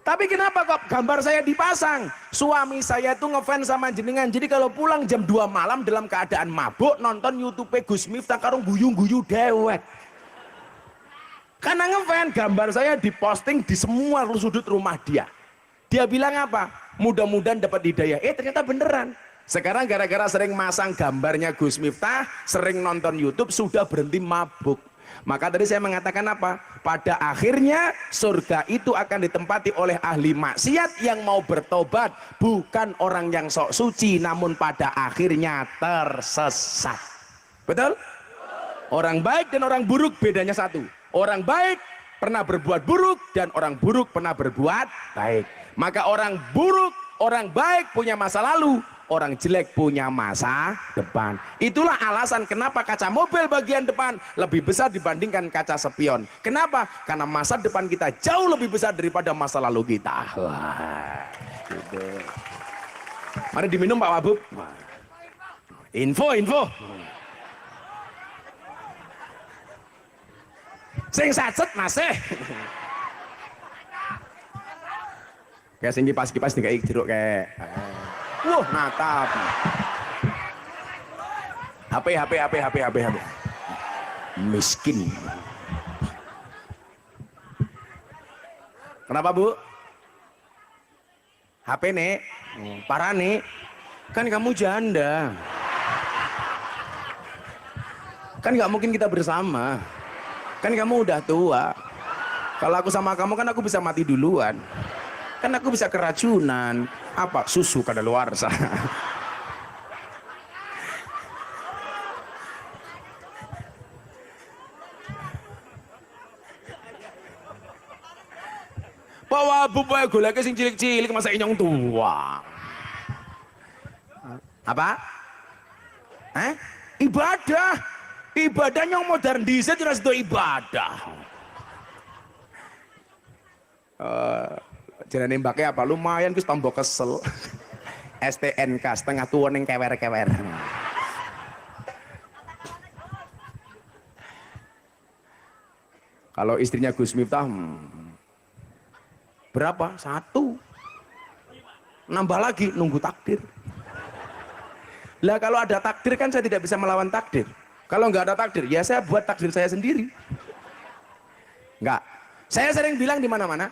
Tapi kenapa kok gambar saya dipasang? Suami saya itu ngefans sama jenengan. Jadi kalau pulang jam 2 malam dalam keadaan mabuk nonton YouTube Gus Miftah karo guyu-guyu dewek. Karena ngefans, gambar saya diposting di semua sudut rumah dia. Dia bilang apa? Mudah-mudahan dapat hidayah. Ternyata beneran. Sekarang gara-gara sering masang gambarnya Gus Miftah, sering nonton YouTube, sudah berhenti mabuk. Maka tadi saya mengatakan apa? Pada akhirnya surga itu akan ditempati oleh ahli maksiat yang mau bertobat, bukan orang yang sok suci, namun pada akhirnya tersesat. Betul? Orang baik dan orang buruk bedanya satu. Orang baik pernah berbuat buruk dan orang buruk pernah berbuat baik. Maka orang buruk, orang baik punya masa lalu, orang jelek punya masa depan. Itulah alasan kenapa kaca mobil bagian depan lebih besar dibandingkan kaca spion. Kenapa? Karena masa depan kita jauh lebih besar daripada masa lalu kita. Wah, gitu. Mari diminum Pak Wabub. Info. Sing sacet masih. Kayak sing kipas-kipas dikai jeruk kayak. Wah, natap. HP. Miskin. Kenapa, Bu? HP, Nek. Parah, Nek. Kan kamu janda. Kan nggak mungkin kita bersama. Kan kamu udah tua. Kalau aku sama kamu kan aku bisa mati duluan. Kan aku bisa keracunan. Apa? Susu kadaluarsa. Pak Wabub wae goleke sing cilik-cilik masa inyong tua. Apa? Ibadah. Ibadah yang modern dhisik jelas itu ibadah. Jenenge mbake apa? Lumayan Gus tambah kesel. STNK setengah tua ning kewer-kewer. Kalau istrinya Gus Miftah berapa? 1. Nambah lagi nunggu takdir. Lah kalau ada takdir kan saya tidak bisa melawan takdir. Kalau nggak ada takdir, ya saya buat takdir saya sendiri. Nggak. Saya sering bilang di mana-mana,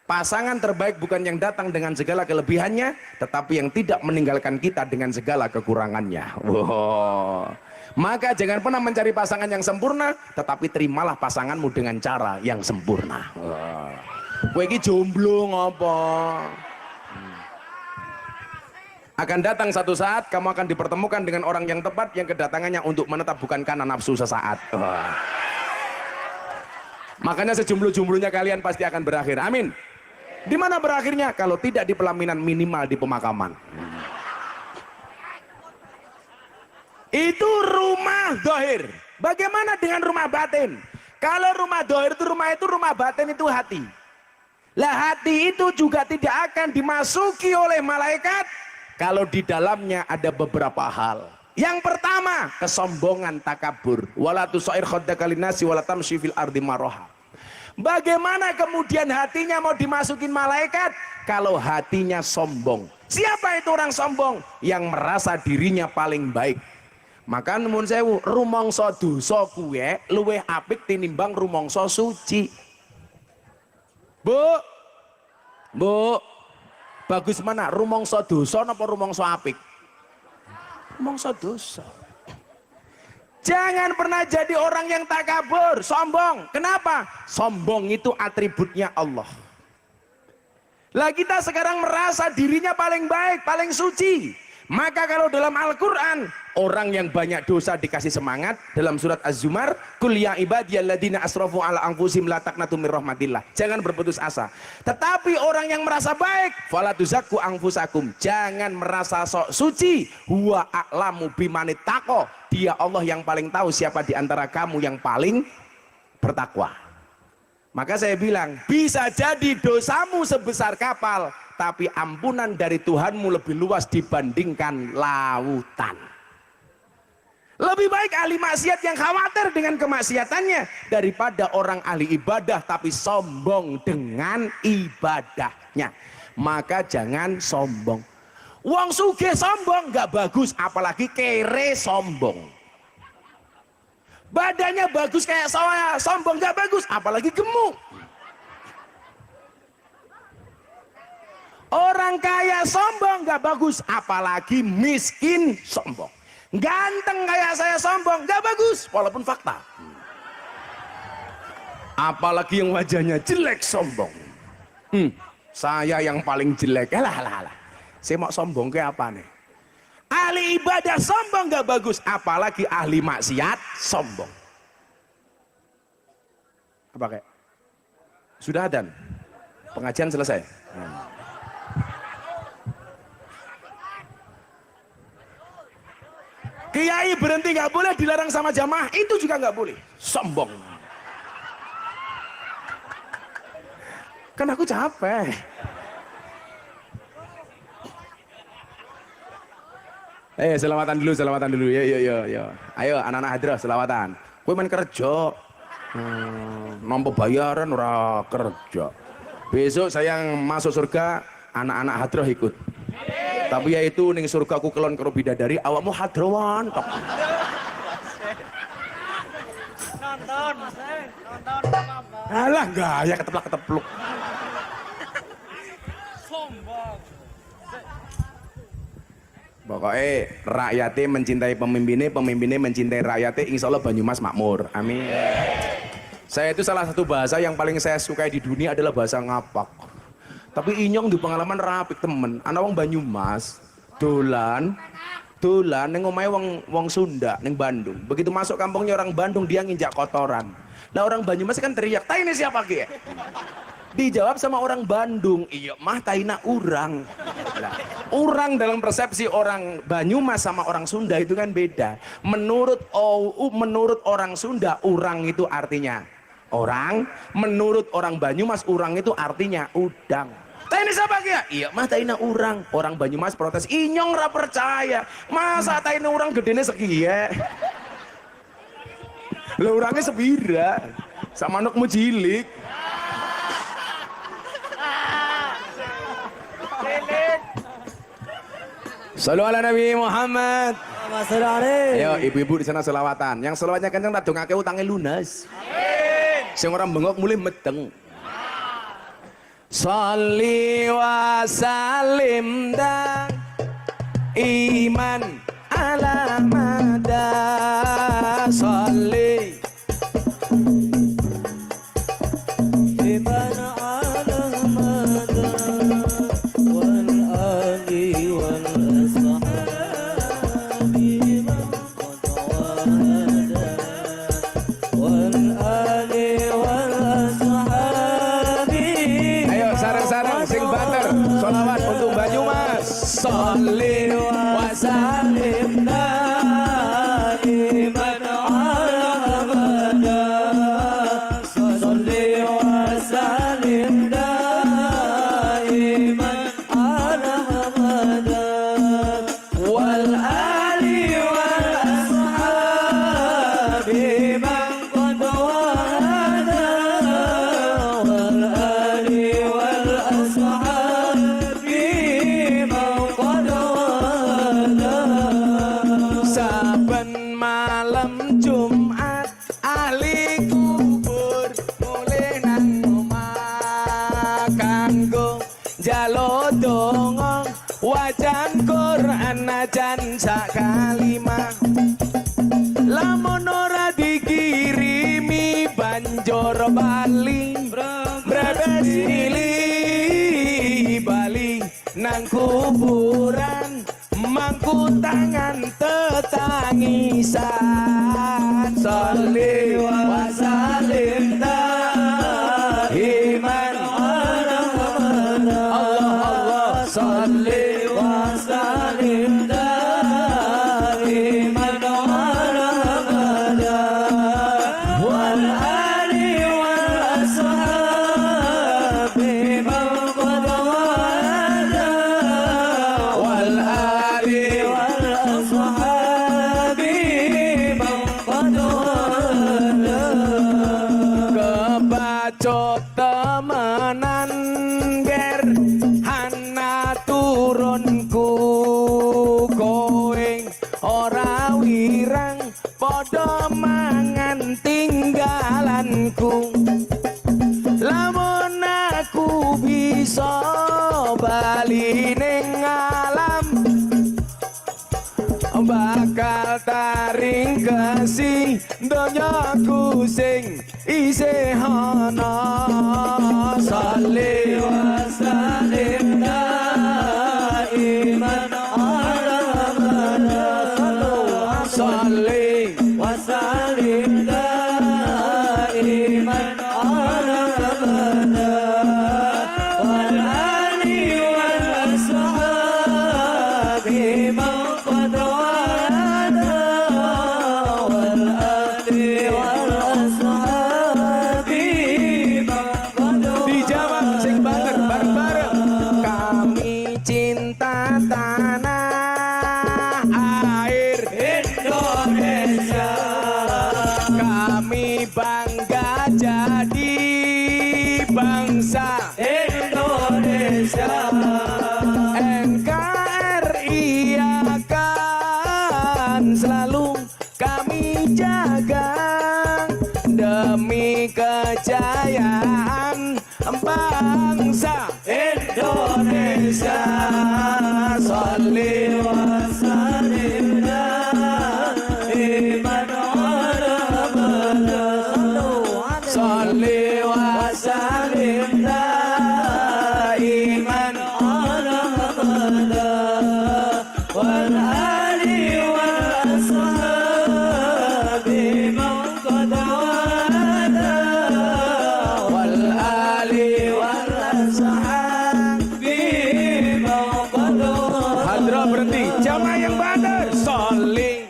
pasangan terbaik bukan yang datang dengan segala kelebihannya, tetapi yang tidak meninggalkan kita dengan segala kekurangannya. Wow. Maka jangan pernah mencari pasangan yang sempurna, tetapi terimalah pasanganmu dengan cara yang sempurna. Wow. Kowe iki jomblo ngopo? Akan datang satu saat kamu akan dipertemukan dengan orang yang tepat yang kedatangannya untuk menetap bukan karena nafsu sesaat. Wah. Makanya sejomblo-jomblonya kalian pasti akan berakhir. Amin. Di mana berakhirnya? Kalau tidak di pelaminan, minimal di pemakaman. Itu rumah dohir. Bagaimana dengan rumah batin? Kalau rumah dohir itu rumah batin itu hati. Lah hati itu juga tidak akan dimasuki oleh malaikat kalau di dalamnya ada beberapa hal. Yang pertama, kesombongan, takabur. Wala tusair khaddaka linnasi wala tamshi fil ardi maraha. Bagaimana kemudian hatinya mau dimasukin malaikat kalau hatinya sombong? Siapa itu orang sombong? Yang merasa dirinya paling baik. Maka nuwun sewu, rumangsa dosa kuwe luwih apik tinimbang rumangsa suci. Bu, bagus mana? Rumangsa dosa napa rumangsa apik? Rumangsa dosa. Jangan pernah jadi orang yang takabur, sombong. Kenapa? Sombong itu atributnya Allah. Lah kita sekarang merasa dirinya paling baik, paling suci. Maka kalau dalam Al-Quran, orang yang banyak dosa dikasih semangat. Dalam surat Az-Zumar, Qul ya ibadiyalladzina asrafu ala anfusihim la taqnatu mir rahmatillah. Jangan berputus asa. Tetapi orang yang merasa baik, fala tuzakku anfusakum. Jangan merasa sok suci. Huwa a'lamu bimanit taqo. Dia Allah yang paling tahu siapa di antara kamu yang paling bertakwa. Maka saya bilang, bisa jadi dosamu sebesar kapal, tapi ampunan dari Tuhanmu lebih luas dibandingkan lautan. Lebih baik ahli maksiat yang khawatir dengan kemaksiatannya daripada orang ahli ibadah tapi sombong dengan ibadahnya. Maka jangan sombong. Wong sugih sombong nggak bagus, apalagi kere sombong. Badannya bagus kayak saya, sombong nggak bagus, apalagi gemuk. Orang kaya sombong nggak bagus, apalagi miskin sombong. Ganteng kayak saya sombong nggak bagus, walaupun fakta. Apalagi yang wajahnya jelek sombong. Saya yang paling jelek. Alah. Saya mau sombong kayak apa nih? Ahli ibadah sombong nggak bagus, apalagi ahli maksiat sombong. Apa kayak? Sudah adzan? Pengajian selesai? Kiai berhenti nggak boleh, dilarang sama jamaah, itu juga nggak boleh. Sombong. Kan aku capek. Selawatan dulu. Yo. Ayo anak-anak hadrah selawatan. Kowe main kerja. Nampa bayaran ora kerja. Besok saya yang masuk surga, anak-anak hadrah ikut. Tapi yaitu ning surga aku kelon karo bidadari, awakmu hadrawan tok. Nonton. Alah gaya keteplak-ketepluk. Sombong. Pokoknya rakyatnya mencintai pemimpinnya mencintai rakyatnya, insya Allah Banyumas makmur, amin. Saya itu salah satu bahasa yang paling saya sukai di dunia adalah bahasa ngapak. Tapi inyong di pengalaman rapik temen, anak wong Banyumas dolan neng omahe wong Sunda neng Bandung. Begitu masuk kampungnya orang Bandung, dia nginjak kotoran. Nah orang Banyumas kan teriak, "Tai ini siapa ki?" Dijawab sama orang Bandung, "Iya mah taina urang." Nah, urang dalam persepsi orang Banyumas sama orang Sunda itu kan beda. Menurut orang Sunda, urang itu artinya orang. Menurut orang Banyumas, urang itu artinya udang. Taina siapa ya? Iya mah taina urang. Orang Banyumas protes, "Inyong ra percaya. Masa taina urang gedene sekiye?" Lah urangnya sebira. Sama anakmu cilik. Salu ala Nabi Muhammad. Ayo ibu-ibu di sana selawatan. Yang selawatnya kenceng tak dongake utangnya lunas. Amin. Sing ora bengok mulih medeng. Sholli wa salim dan iman ala mada sholli iman ala mada wal ali wal sholawat untuk Banyumas. Sholli wa sallim jalo dongo wajan Quran najan sak kalimah lamun ora dikirimi banjur bali brebes milih bali nang kuburan mangku tangan tetangisan sholli wa sallim iman Allah sholli wa sallim iman wal ali wal ashabi wal ali wal ashabi kebacot temenan ger hana turunku koeng ora wirang padha mangan tinggalanku lamun aku bisa bali ning alam bakal taring kasih donyaku sing isih ana sholli wa sallim daiman ala sholli wa sallim daiman ala wal ali wal ashabi dijawab sing bareng-bareng kami cinta tanah air Indonesia kami bangga jadi bangsa Indonesia NKRI akan selalu kami jaga demi kejayaan bangsa Indonesia sholli wa sallim daiman sholli wa sallim daiman wal ali wal ashabi wal ali wal ashabi hadra berhenti jamaah yang badar sholli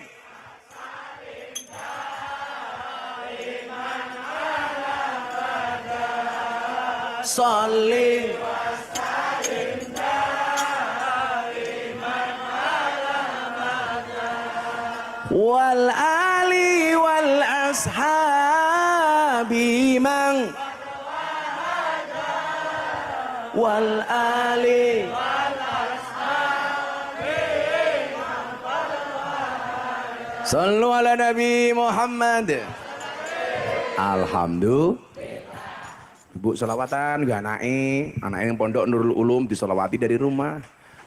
sholli wal ali wal ashabi man wal ali sallu ala nabi Muhammad. Alhamdulillah. Ibu selawatan gak anaknya yang pondok Nurul Ulum disolawati dari rumah.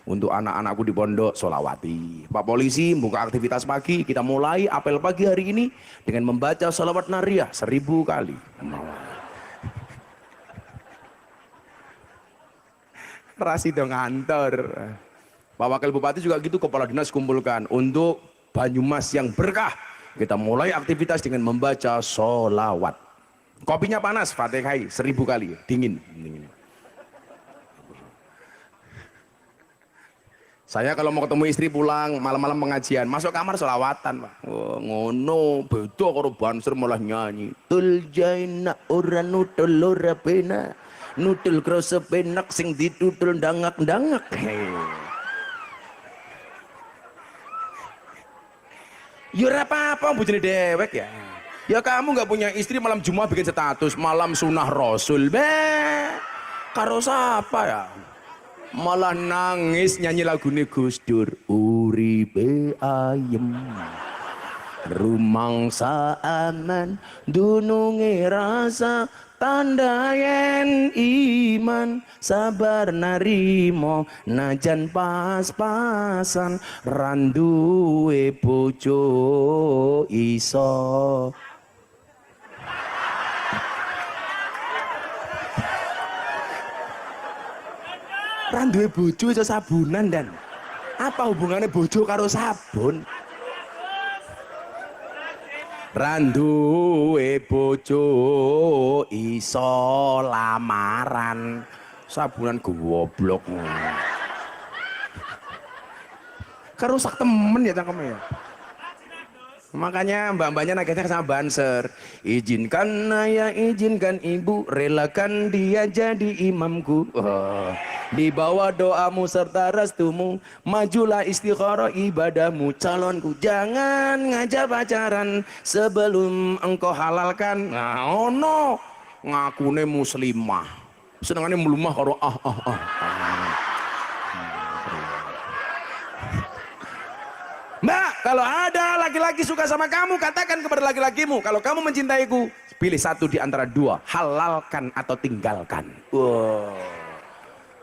Untuk anak-anakku di pondok solawati. Pak Polisi buka aktivitas pagi, kita mulai apel pagi hari ini dengan membaca salawat nariyah 1000 kali. Rasi dong ngantor. Pak Wakil Bupati juga gitu, kepala dinas kumpulkan untuk Banyumas yang berkah. Kita mulai aktivitas dengan membaca solawat. Kopinya panas, Fatihah 1000 kali, dingin. Saya kalau mau ketemu istri pulang malam-malam pengajian, masuk kamar solawatan, Pak. Oh, ngono, beda karo banser malah nyanyi. Tul jaina ora nutul ora pena. Nutul krasa penak sing ditutul dangak-dangak. Ya ora apa-apa bojone dewek ya. Ya kamu nggak punya istri malam Jumat bikin status malam sunah Rasul. Karo siapa ya? Malah nangis nyanyi lagune Gus Dur, uripe ayem. rumangsa aman dununge rasa tanda yen iman sabar narimo najan pas-pasan randuwe bojo iso randuwe bojo iso sabunan. Dan apa hubungannya bojo karo sabun? Randuwe bojo iso lamaran sabunan goblok. Kerusak temen ya cangkemnya ya. Makanya mbak-mbaknya nagihnya sama banser. Izinkan ayah, izinkan ibu, relakan dia jadi imamku. Di bawah doamu serta restumu, majulah istikharah ibadahmu. Calonku jangan ngajak pacaran sebelum engkau halalkan. Nah, ono ngakune muslimah, senengane melumah karo Mbak, kalau ada laki-laki suka sama kamu, katakan kepada laki-lakimu, kalau kamu mencintaiku, pilih satu di antara dua, halalkan atau tinggalkan. Wow.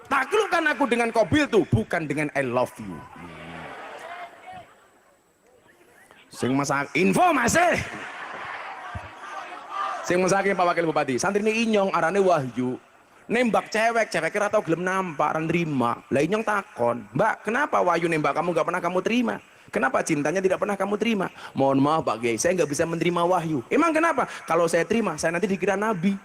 Taklukkan aku dengan kobil tuh, bukan dengan I love you. Sing masak info masih. Sing masaknya Pak Wakil Bupati, santri ini Inyong arane Wahyu. Nembak cewek, cewek kira tau gelem nampak, ran terima. Lah Inyong takon, Mbak, kenapa Wahyu nembak kamu gak pernah kamu terima? Kenapa cintanya tidak pernah kamu terima? Mohon maaf Pak Kiai, saya nggak bisa menerima wahyu. Emang kenapa? Kalau saya terima, saya nanti dikira nabi.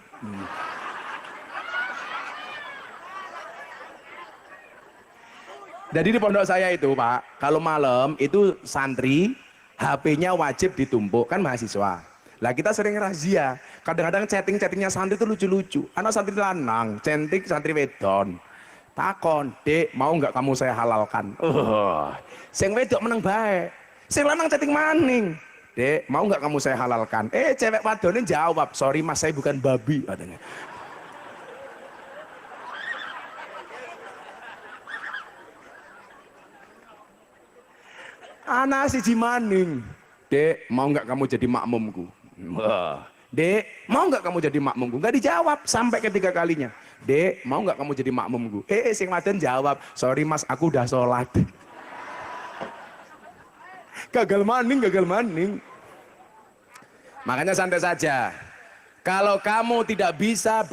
Jadi di pondok saya itu Pak, kalau malam itu santri HP-nya wajib ditumpuk, kan mahasiswa. Lah kita sering razia, kadang-kadang chatting-chattingnya santri itu lucu-lucu. Anak santri lanang, cantik santri wedon. Takon, Dek, mau nggak kamu saya halalkan? Sing wedok meneng baik, sing lanang chatting maning. Dek, mau nggak kamu saya halalkan? Cewek wadone jawab, sorry mas, saya bukan babi, katanya. Anak siji maning, Dek, mau nggak kamu jadi makmumku? Dek, mau nggak kamu jadi makmumku? Nggak dijawab sampai ketiga kalinya. Dek, mau nggak kamu jadi makmumku? Sing wadon jawab, sorry mas, aku udah sholat. Gagal maning, gagal maning. Makanya santai saja. Kalau kamu tidak bisa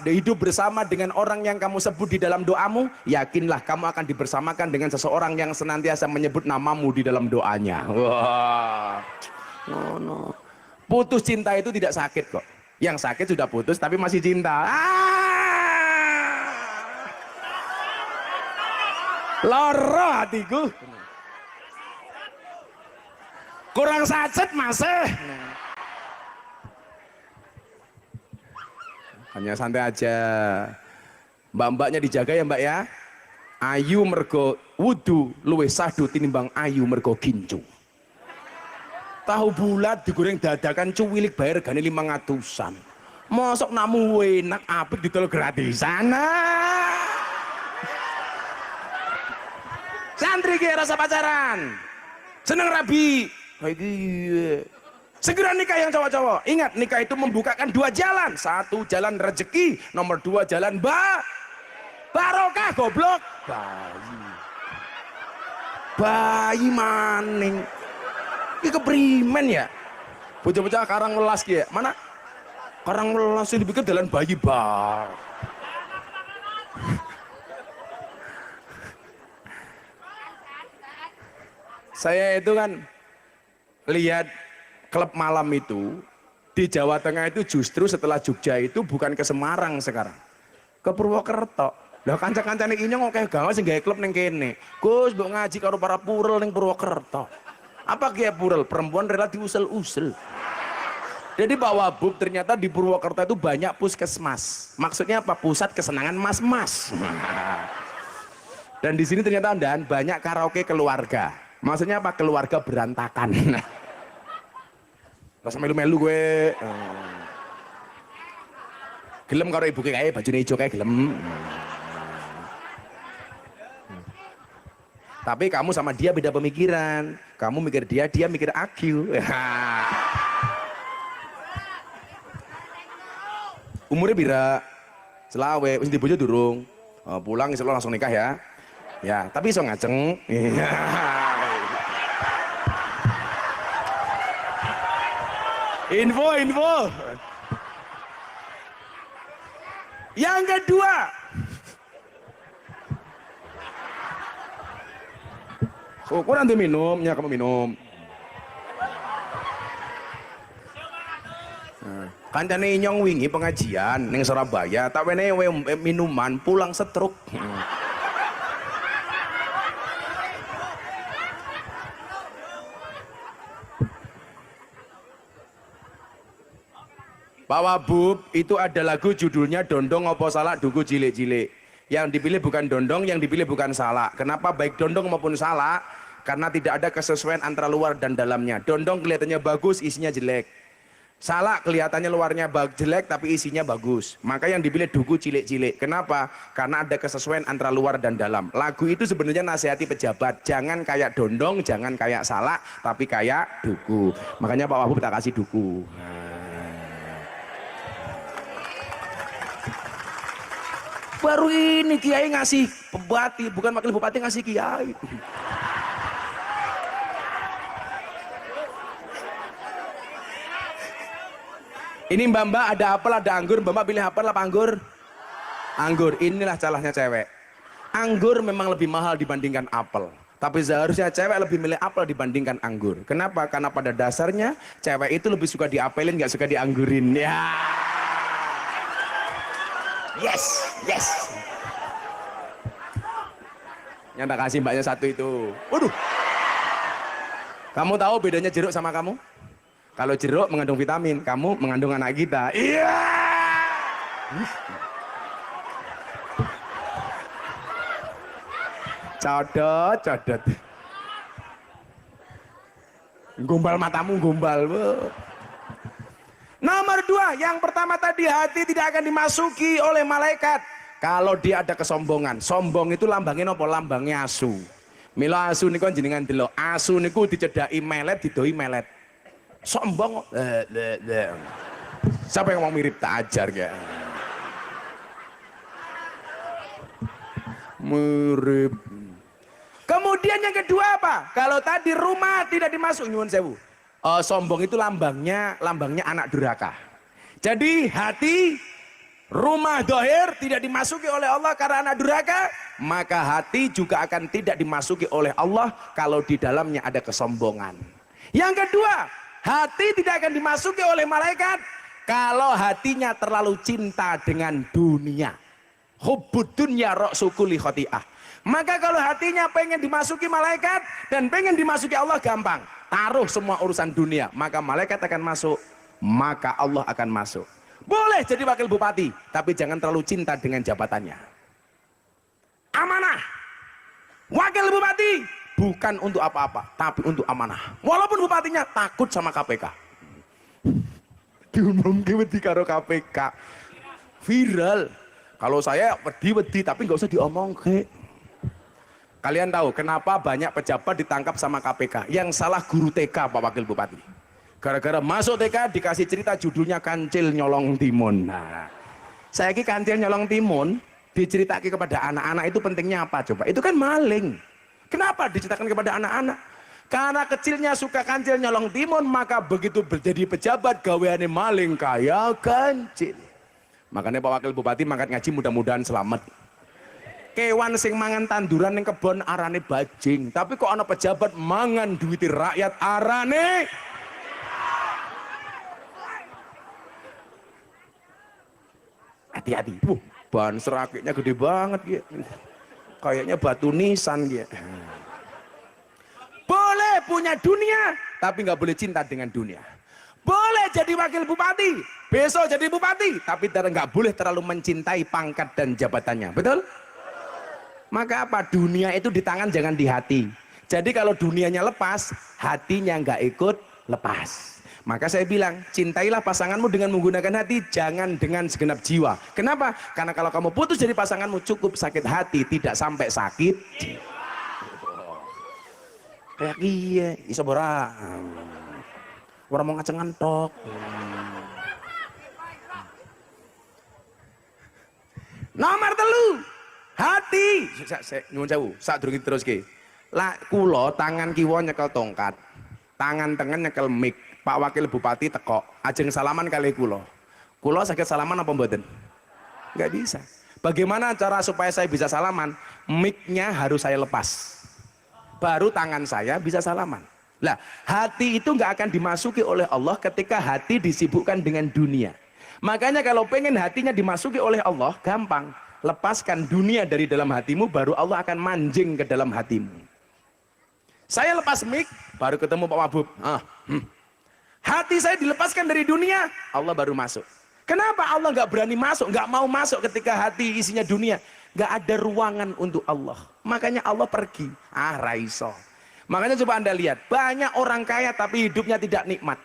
hidup bersama dengan orang yang kamu sebut di dalam doamu, yakinlah kamu akan dibersamakan dengan seseorang yang senantiasa menyebut namamu di dalam doanya. Wah, no. Putus cinta itu tidak sakit kok. Yang sakit sudah putus tapi masih cinta. Loro hatiku. Kurang sacet masih. Hanya santai aja. Mbak-mbaknya dijaga ya mbak ya. Ayu mergo wudu luwih sahdu tinimbang ayu mergo gincu. Tahu bulat digoreng dadakan cuwilik bayar regane 500-an. Mosok namu enak apik ditol gratisan. Santri ki rasa pacaran. Seneng rabi. Segera nikah yang cowok-cowok. Ingat, nikah itu membukakan dua jalan. Satu jalan rezeki, nomor dua jalan barokah goblok. Bayi maning. Ini keprimen ya. Bocah-bocah karang welas ya. Mana? Karang welas yang dipikir jalan bayi bar. Saya itu kan lihat klub malam itu di Jawa Tengah itu justru setelah Jogja itu bukan ke Semarang sekarang, ke Purwokerto. Lah kanca-kancane Inyong kok gawe sing gawe klub ning kene. Gus mbok ngaji karo para purel ning Purwokerto. Apa kiye purel? Perempuan rela diusel-usel. Jadi Pak Wabub ternyata di Purwokerto itu banyak puskesmas. Maksudnya apa? Pusat kesenangan mas-mas. Dan di sini ternyata dan banyak karaoke keluarga. Maksudnya apa? Keluarga berantakan. Rasa melu-melu gue. Gelem karo ibu kayak baju ijo kayak gelem. Tapi kamu sama dia beda pemikiran. Kamu mikir dia, dia mikir aku. Umurnya bira selawe, wis di bojo durung. Pulang insya Allah langsung nikah ya. Ya, tapi iso ngajeng. Info. Yang kedua, syukur nanti minumnya, kamu minum. Kancane inyong wingi pengajian ning Surabaya, tak wene minuman pulang setruk. Pak Wabub, itu ada lagu judulnya Dondong Opo Salak Duku Cilik-cilik. Yang dipilih bukan dondong, yang dipilih bukan salak. Kenapa baik dondong maupun salak? Karena tidak ada kesesuaian antara luar dan dalamnya. Dondong kelihatannya bagus, isinya jelek. Salak kelihatannya luarnya jelek tapi isinya bagus. Maka yang dipilih duku cilik-cilik. Kenapa? Karena ada kesesuaian antara luar dan dalam. Lagu itu sebenarnya nasihati pejabat. Jangan kayak dondong, jangan kayak salak, tapi kayak duku. Makanya Pak Wabub tak kasih duku. Baru ini kiai ngasih bupati, bukan wakil bupati ngasih kiai. Ini mbak-mbak ada apel ada anggur, mbak-mbak pilih apel apa anggur? Anggur. Inilah salahnya cewek. Anggur memang lebih mahal dibandingkan apel, tapi seharusnya cewek lebih milih apel dibandingkan anggur. Kenapa? Karena pada dasarnya cewek itu lebih suka diapelin, nggak suka dianggurin. Ya. Yes. Yang tak kasih mbaknya satu itu. Waduh. Kamu tahu bedanya jeruk sama kamu? Kalau jeruk mengandung vitamin, kamu mengandung anak kita. Iya. Codot. Gombal matamu, gombal. Nomor 2, yang pertama tadi, hati tidak akan dimasuki oleh malaikat kalau dia ada kesombongan. Sombong itu lambangnya apa? Lambangnya asu. Mila asu niku jenengan delok. Asu niku dicedhaki melet, didoi melet. Sombong. Siapa yang mau mirip tak ajar ya? Mirip. Kemudian yang kedua apa? Kalau tadi rumah tidak dimasuki, nyuwun sewu. Sombong itu lambangnya anak durhaka. Jadi hati, rumah dohir tidak dimasuki oleh Allah karena anak durhaka, maka hati juga akan tidak dimasuki oleh Allah kalau di dalamnya ada kesombongan. Yang kedua, hati tidak akan dimasuki oleh malaikat kalau hatinya terlalu cinta dengan dunia. Hubbud dunya ra'su kulli khati'ah. Maka kalau hatinya pengen dimasuki malaikat dan pengen dimasuki Allah, gampang. Taruh semua urusan dunia, maka malaikat akan masuk, maka Allah akan masuk. Boleh jadi wakil bupati, tapi jangan terlalu cinta dengan jabatannya. Amanah. Wakil bupati bukan untuk apa-apa, tapi untuk amanah. Walaupun bupatinya takut sama KPK. Diumumke wedi karo KPK. Viral. Kalau saya wedi tapi nggak usah diomongke. Kalian tahu kenapa banyak pejabat ditangkap sama KPK? Yang salah guru TK, Pak Wakil Bupati. Gara-gara masuk TK dikasih cerita judulnya Kancil Nyolong Timun. Nah, saya ki Kancil Nyolong Timun diceritakan kepada anak-anak itu pentingnya apa coba? Itu kan maling. Kenapa diceritakan kepada anak-anak? Karena kecilnya suka kancil nyolong timun, maka begitu jadi pejabat gaweane maling kaya kancil. Makanya Pak Wakil Bupati mangkat ngaji mudah-mudahan selamat. Kewan sing mangan tanduran ning kebon arane bajing, tapi kok ana pejabat mangan duwiti rakyat arane hati-hati. Ban serakitnya gede banget gitu. Kayaknya batu nisan gitu. Boleh punya dunia, tapi nggak boleh cinta dengan dunia. Boleh jadi wakil bupati, besok jadi bupati, tapi nggak boleh terlalu mencintai pangkat dan jabatannya. Betul? Maka apa? Dunia itu di tangan, jangan di hati. Jadi kalau dunianya lepas, hatinya nggak ikut lepas. Maka saya bilang, cintailah pasanganmu dengan menggunakan hati, jangan dengan segenap jiwa. Kenapa? Karena kalau kamu putus dari pasanganmu, cukup sakit hati, tidak sampai sakit jiwa. Kayak iya, iso ora. Ora mau ngacengan tok. Nomor telu, hati. Nyuwun sewu, sadurunge teruske. Lah kula tangan kiwa nyekel tongkat, tangan tengen nyekel mic. Pak Wakil Bupati teko, ajeng salaman kali kula. Kula sakit salaman apa mboten? Nggak bisa. Bagaimana cara supaya saya bisa salaman? Mic-nya harus saya lepas. Baru tangan saya bisa salaman. Lah, hati itu nggak akan dimasuki oleh Allah ketika hati disibukkan dengan dunia. Makanya kalau pengen hatinya dimasuki oleh Allah, gampang. Lepaskan dunia dari dalam hatimu, baru Allah akan manjing ke dalam hatimu. Saya lepas mic, baru ketemu Pak Wabub. Hati saya dilepaskan dari dunia, Allah baru masuk. Kenapa Allah nggak berani masuk, nggak mau masuk ketika hati isinya dunia? Nggak ada ruangan untuk Allah. Makanya Allah pergi. Raiso. Makanya coba Anda lihat, banyak orang kaya tapi hidupnya tidak nikmat.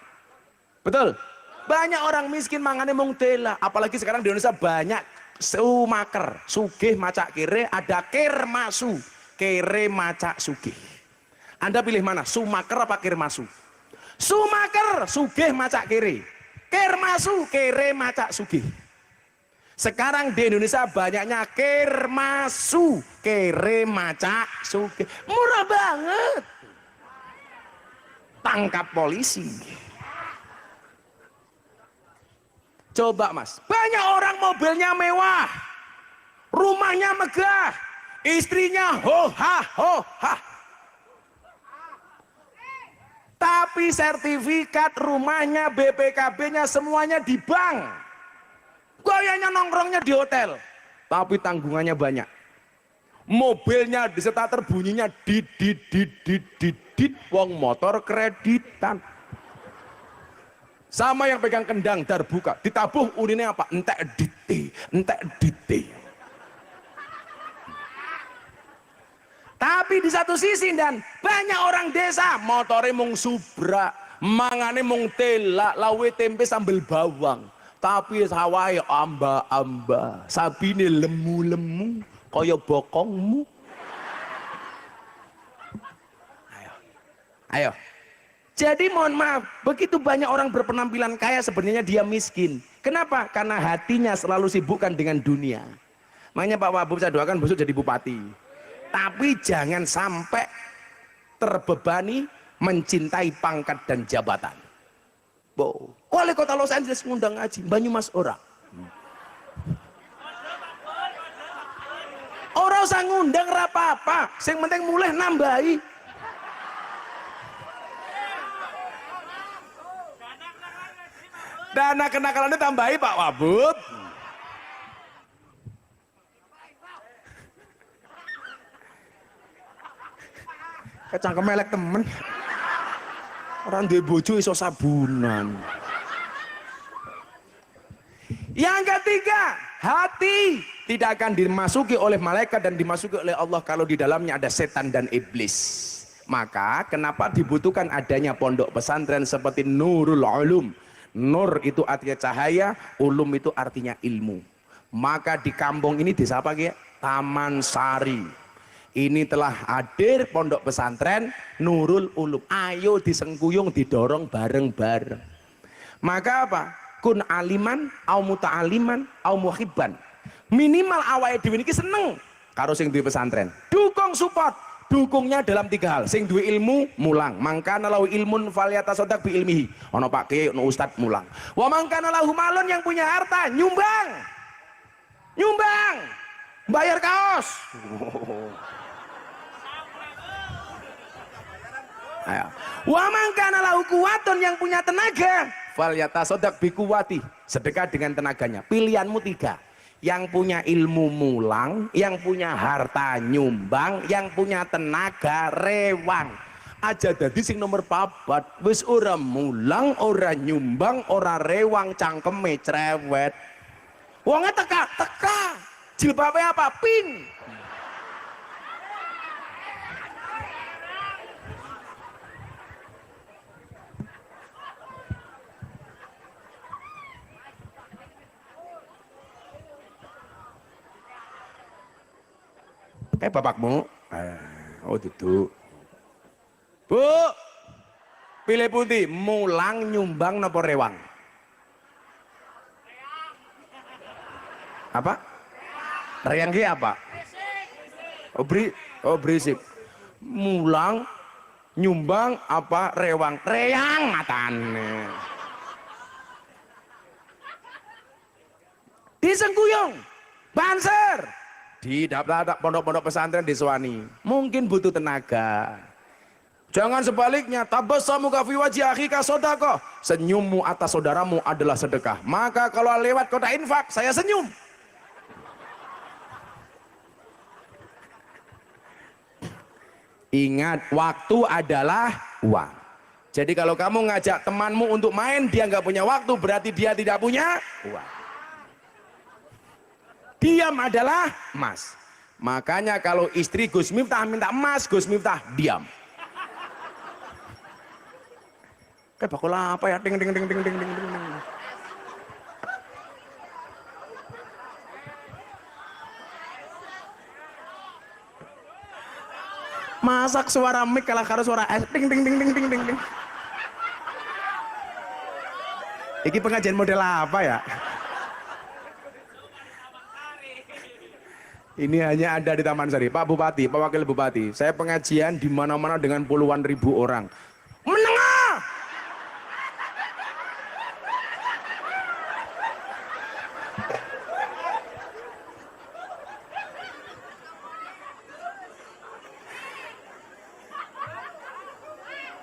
Betul? Banyak orang miskin mangane mung tela. Apalagi sekarang di Indonesia banyak sumaker, sugih macak kere, ada kermasu, kere macak sugih. Anda pilih mana? Sumaker apa kermasu? Sumaker, sugih macak kere. Kermasu, kere macak sugih. Sekarang di Indonesia banyaknya kermasu, kere macak sugih. Murah banget. Tangkap polisi. Coba mas, banyak orang mobilnya mewah, rumahnya megah, istrinya ho-ha, tapi sertifikat rumahnya, BPKB-nya semuanya di bank. Gayanya nongkrongnya di hotel, tapi tanggungannya banyak. Mobilnya di starter bunyinya dit, wong motor kreditan. Sama yang pegang kendang darbuka, ditabuh urinnya apa? Entek dite. Tapi di satu sisi dan banyak orang desa motore mung subra, mangane mung telak, lawe tempe sambel bawang. Tapi sawahe amba-amba, sabine lemu-lemu kaya bokongmu. Ayo. Jadi mohon maaf, begitu banyak orang berpenampilan kaya sebenarnya dia miskin. Kenapa? Karena hatinya selalu sibukkan dengan dunia. Makanya Pak Wabub saya doakan besok jadi bupati. Tapi jangan sampai terbebani mencintai pangkat dan jabatan. Wali kota Los Angeles ngundang ngaji, Banyumas ora. Orang usah ngundang apa-apa, yang penting mulai nambahi. Dana kenakalannya tambahi Pak Wabub. Kecangkem elek temen. Orang duwe bojo iso sabunan. Yang ketiga, hati tidak akan dimasuki oleh malaikat dan dimasuki oleh Allah kalau di dalamnya ada setan dan iblis. Maka kenapa dibutuhkan adanya pondok pesantren seperti Nurul Ulum? Nur itu artinya cahaya, ulum itu artinya ilmu. Maka di kampung ini desa apa ya? Taman Sari. Ini telah hadir pondok pesantren Nurul Ulum. Ayo disengkuyung, didorong bareng-bareng. Maka apa? Kun aliman, au muta'aliman, au muhibban. Minimal awake dhewe niki seneng karo sing duwe pesantren. Dukung support. Dukungnya dalam 3 hal. Sing duwe ilmu mulang, mangkana lahu ilmun falyatasaddaq bi ilmihi. Ono Pak Kiai, ono ustad mulang. Wa mangkana lahu malun, yang punya harta nyumbang. Nyumbang. Bayar kaos. Ayo. Wa mangkana lahu kuwatun, yang punya tenaga, falyatasaddaq bi quwwati. Sedekah dengan tenaganya. Pilihanmu 3. Yang punya ilmu mulang, yang punya harta nyumbang, yang punya tenaga rewang. Aja dadi sing nomor 4, wis ora mulang, ora nyumbang, ora rewang, cangkeme cerewet. Wonge teka, jilbabe apa? Pink. Kayak bapakmu. Oh duduk. Bu, pilih putih, mulang, nyumbang, nopo rewang? Apa? Reyang ki apa? Oh berisik. Mulang, nyumbang, apa rewang? Reyang matane. Disengkuyung, banser, di daftar pondok-pondok pesantren diswani. Mungkin butuh tenaga. Jangan sebaliknya, tabassamu ka fi wajhi akhika shadaqah. Senyummu atas saudaramu adalah sedekah. Maka kalau lewat kota infak, saya senyum. Ingat, waktu adalah uang. Jadi kalau kamu ngajak temanmu untuk main, dia nggak punya waktu, berarti dia tidak punya uang. Diam adalah emas. Makanya kalau istri Gus Miftah minta emas, Gus Miftah diam. Kayak bakul apa ya? Ding ding ding ding ding ding ding. Masak suara mic kalah karo suara es. Ding ding ding ding ding ding ding. Iki pengajian model apa ya? Ini hanya ada di Taman Sari. Pak Bupati, Pak Wakil Bupati, saya pengajian di mana-mana dengan puluhan ribu orang. Menengah.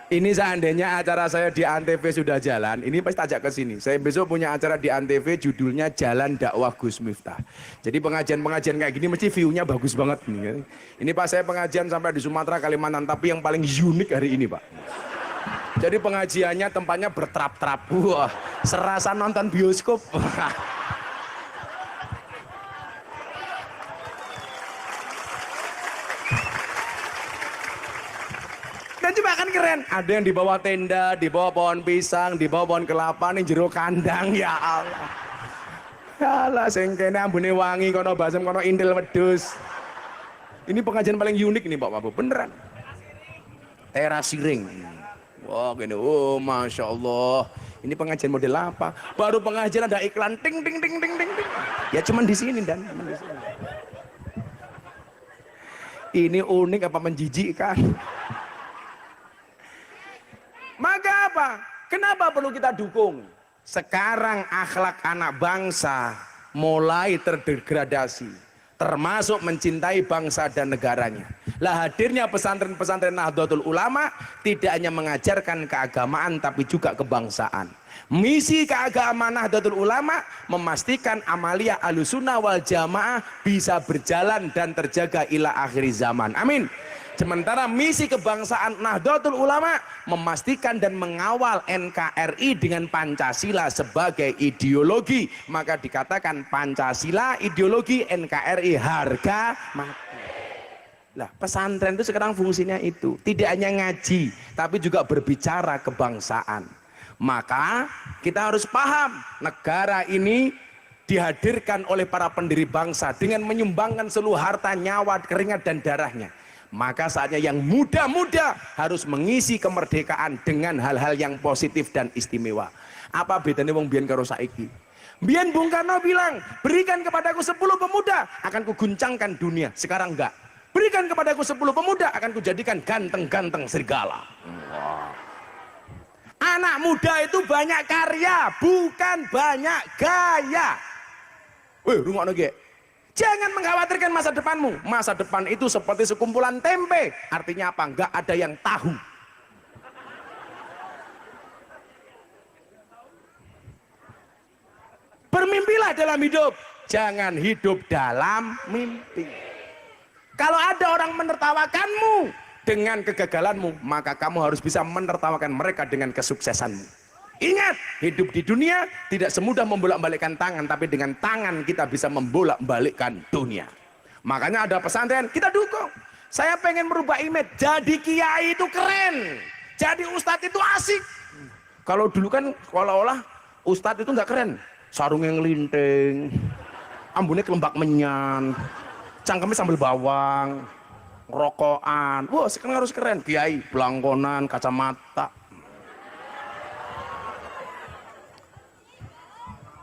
Ini seandainya acara saya di Antv sudah jalan, ini pasti ajak ke sini. Saya besok punya acara di Antv, judulnya Jalan Dakwah Gus Miftah. Jadi pengajian-pengajian kayak gini mesti view-nya bagus banget nih. Ini Pak, saya pengajian sampai di Sumatera, Kalimantan, tapi yang paling unik hari ini Pak. Jadi pengajiannya tempatnya bertrap-trap. Wah, serasa nonton bioskop. Dan juga kan keren, ada yang di bawah tenda, di bawah pohon pisang, di bawah pohon kelapa, nih jero kandang. Ya Allah, ya Allah, sengkene ambune wangi, kono basem, kono intil wedus. Ini pengajian paling unik nih Pak Wabu, beneran. Teras siring. Wah gini, oh Masya Allah. Ini pengajian model apa? Baru pengajian ada iklan ting ting ting ting ting ting. Ya cuman di sini dan cuman di sini. Ini unik apa menjijikkan? Maka apa? Kenapa perlu kita dukung? Sekarang akhlak anak bangsa mulai terdegradasi, termasuk mencintai bangsa dan negaranya. Lah hadirnya pesantren-pesantren Nahdlatul Ulama tidak hanya mengajarkan keagamaan tapi juga kebangsaan. Misi keagamaan Nahdlatul Ulama memastikan amalia Ahlussunnah wal Jamaah bisa berjalan dan terjaga ila akhir zaman. Amin. Sementara misi kebangsaan Nahdlatul Ulama memastikan dan mengawal NKRI dengan Pancasila sebagai ideologi. Maka dikatakan Pancasila ideologi, NKRI harga mati. Lah pesantren itu sekarang fungsinya itu tidak hanya ngaji tapi juga berbicara kebangsaan. Maka kita harus paham negara ini dihadirkan oleh para pendiri bangsa dengan menyumbangkan seluruh harta, nyawa, keringat dan darahnya. Maka saatnya yang muda-muda harus mengisi kemerdekaan dengan hal-hal yang positif dan istimewa. Apa bedanya wong biyen karo saiki? Biyen Bung Karno bilang, berikan kepadaku 10 pemuda akan kuguncangkan dunia. Sekarang enggak. Berikan kepadaku 10 pemuda akan kujadikan ganteng-ganteng serigala. Wow. Anak muda itu banyak karya, bukan banyak gaya. Weh, rungokno ge. Jangan mengkhawatirkan masa depanmu. Masa depan itu seperti sekumpulan tempe. Artinya apa? Enggak ada yang tahu. Bermimpilah dalam hidup. Jangan hidup dalam mimpi. Kalau ada orang menertawakanmu dengan kegagalanmu, maka kamu harus bisa menertawakan mereka dengan kesuksesanmu. Ingat, hidup di dunia tidak semudah membolak-balikkan tangan, tapi dengan tangan kita bisa membolak-balikkan dunia. Makanya ada pesantren, kita dukung. Saya pengen merubah image, jadi kiai itu keren, jadi ustadz itu asik. Kalau dulu kan seolah-olah ustadz itu nggak keren, sarungnya ngelinting, ambunnya kelembak menyan, cangkemnya sambal bawang, rokokan. Wah, sekarang harus keren. Kiai, belangkonan, kacamata.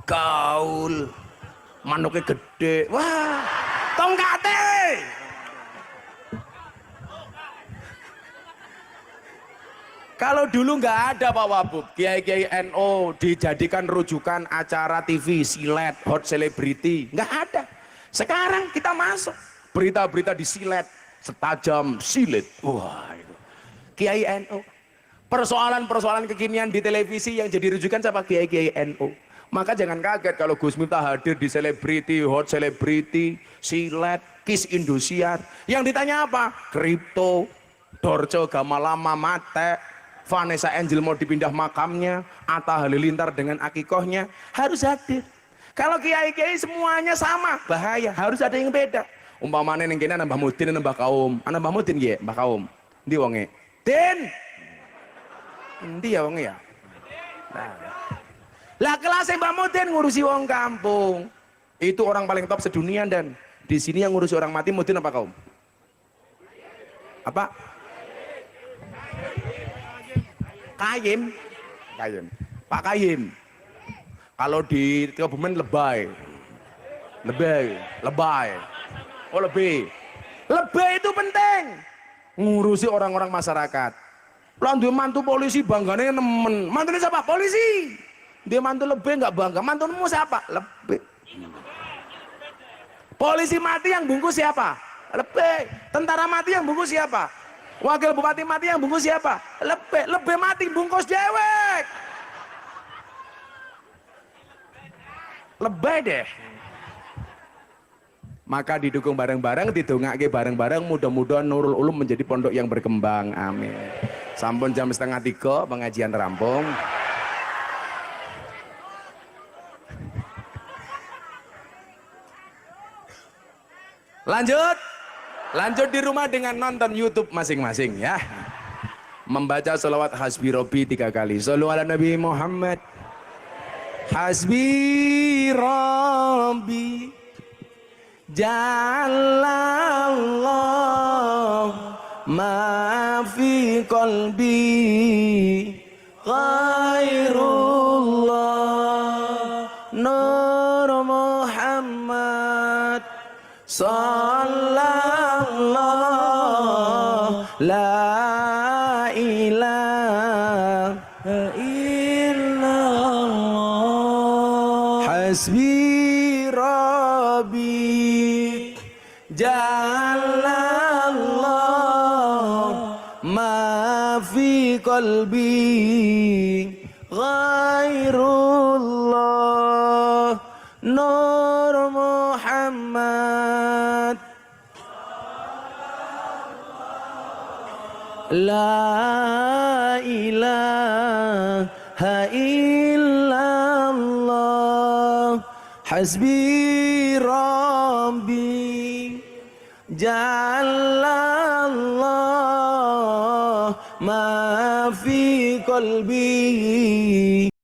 Gaul, manuknya gede. Wah, tongkate. Kalau dulu nggak ada Pak Wabub, Kiai-Kiai NO dijadikan rujukan acara TV, silet, hot celebrity, nggak ada. Sekarang kita masuk, berita-berita di silet, setajam silet. Wah itu, Kiai NO. Persoalan-persoalan kekinian di televisi yang jadi rujukan siapa? Kiai-Kiai NO. Maka jangan kaget kalau Gus Miftah hadir di selebriti, hot celebrity, silet, Kiss Indosiar. Yang ditanya apa? Kripto, Dorce Gamalama mate, Vanessa Angel mau dipindah makamnya, Atta Halilintar dengan akikohnya, harus hadir. Kalau kiai-kiai semuanya sama, bahaya, harus ada yang beda. Umpamanya yang kini Mbah Mudin, Mbah Kaum, Mbah Mudin ya, Mbah Kaum, di wonge, Din, di ya wonge ya. Nah. Lah kelasnya Mbah Mudin ngurusi wong kampung, itu orang paling top sedunia. Dan di sini yang ngurusi orang mati Mudin apa Kaum? Apa? Kayim, Pak Kayim. Kalau di Kebumen lebay. Oh lebih itu penting, ngurusi orang-orang masyarakat. Lalu mantu polisi bangganya nemen, mantunya siapa? Polisi. Dia mantu lebih nggak bangga, mantumu siapa? Lebih. Polisi mati yang bungkus siapa? Lebih. Tentara mati yang bungkus siapa? Wakil bupati mati yang bungkus siapa? Lebih mati bungkus dewek. Lebih deh. Maka didukung bareng-bareng, didongake bareng-bareng, mudah-mudahan Nurul Ulum menjadi pondok yang berkembang. Amin. Sampun jam 2:30 pengajian rampung. Lanjut di rumah dengan nonton YouTube masing-masing ya. Membaca sholawat hasbi Robbi 3 kali. Shollu ala Nabi Muhammad. Hasbi Robbi Jalallah ma fi qalbi Khairullah Nur Muhammad Sallallahu la ilaha illallah Hasbi Rabbi Jalallah ma fi qalbi Ghairullah Nur Muhammad La ilaha illallah Hasbi Rabbi Jalallah ma fi qalbi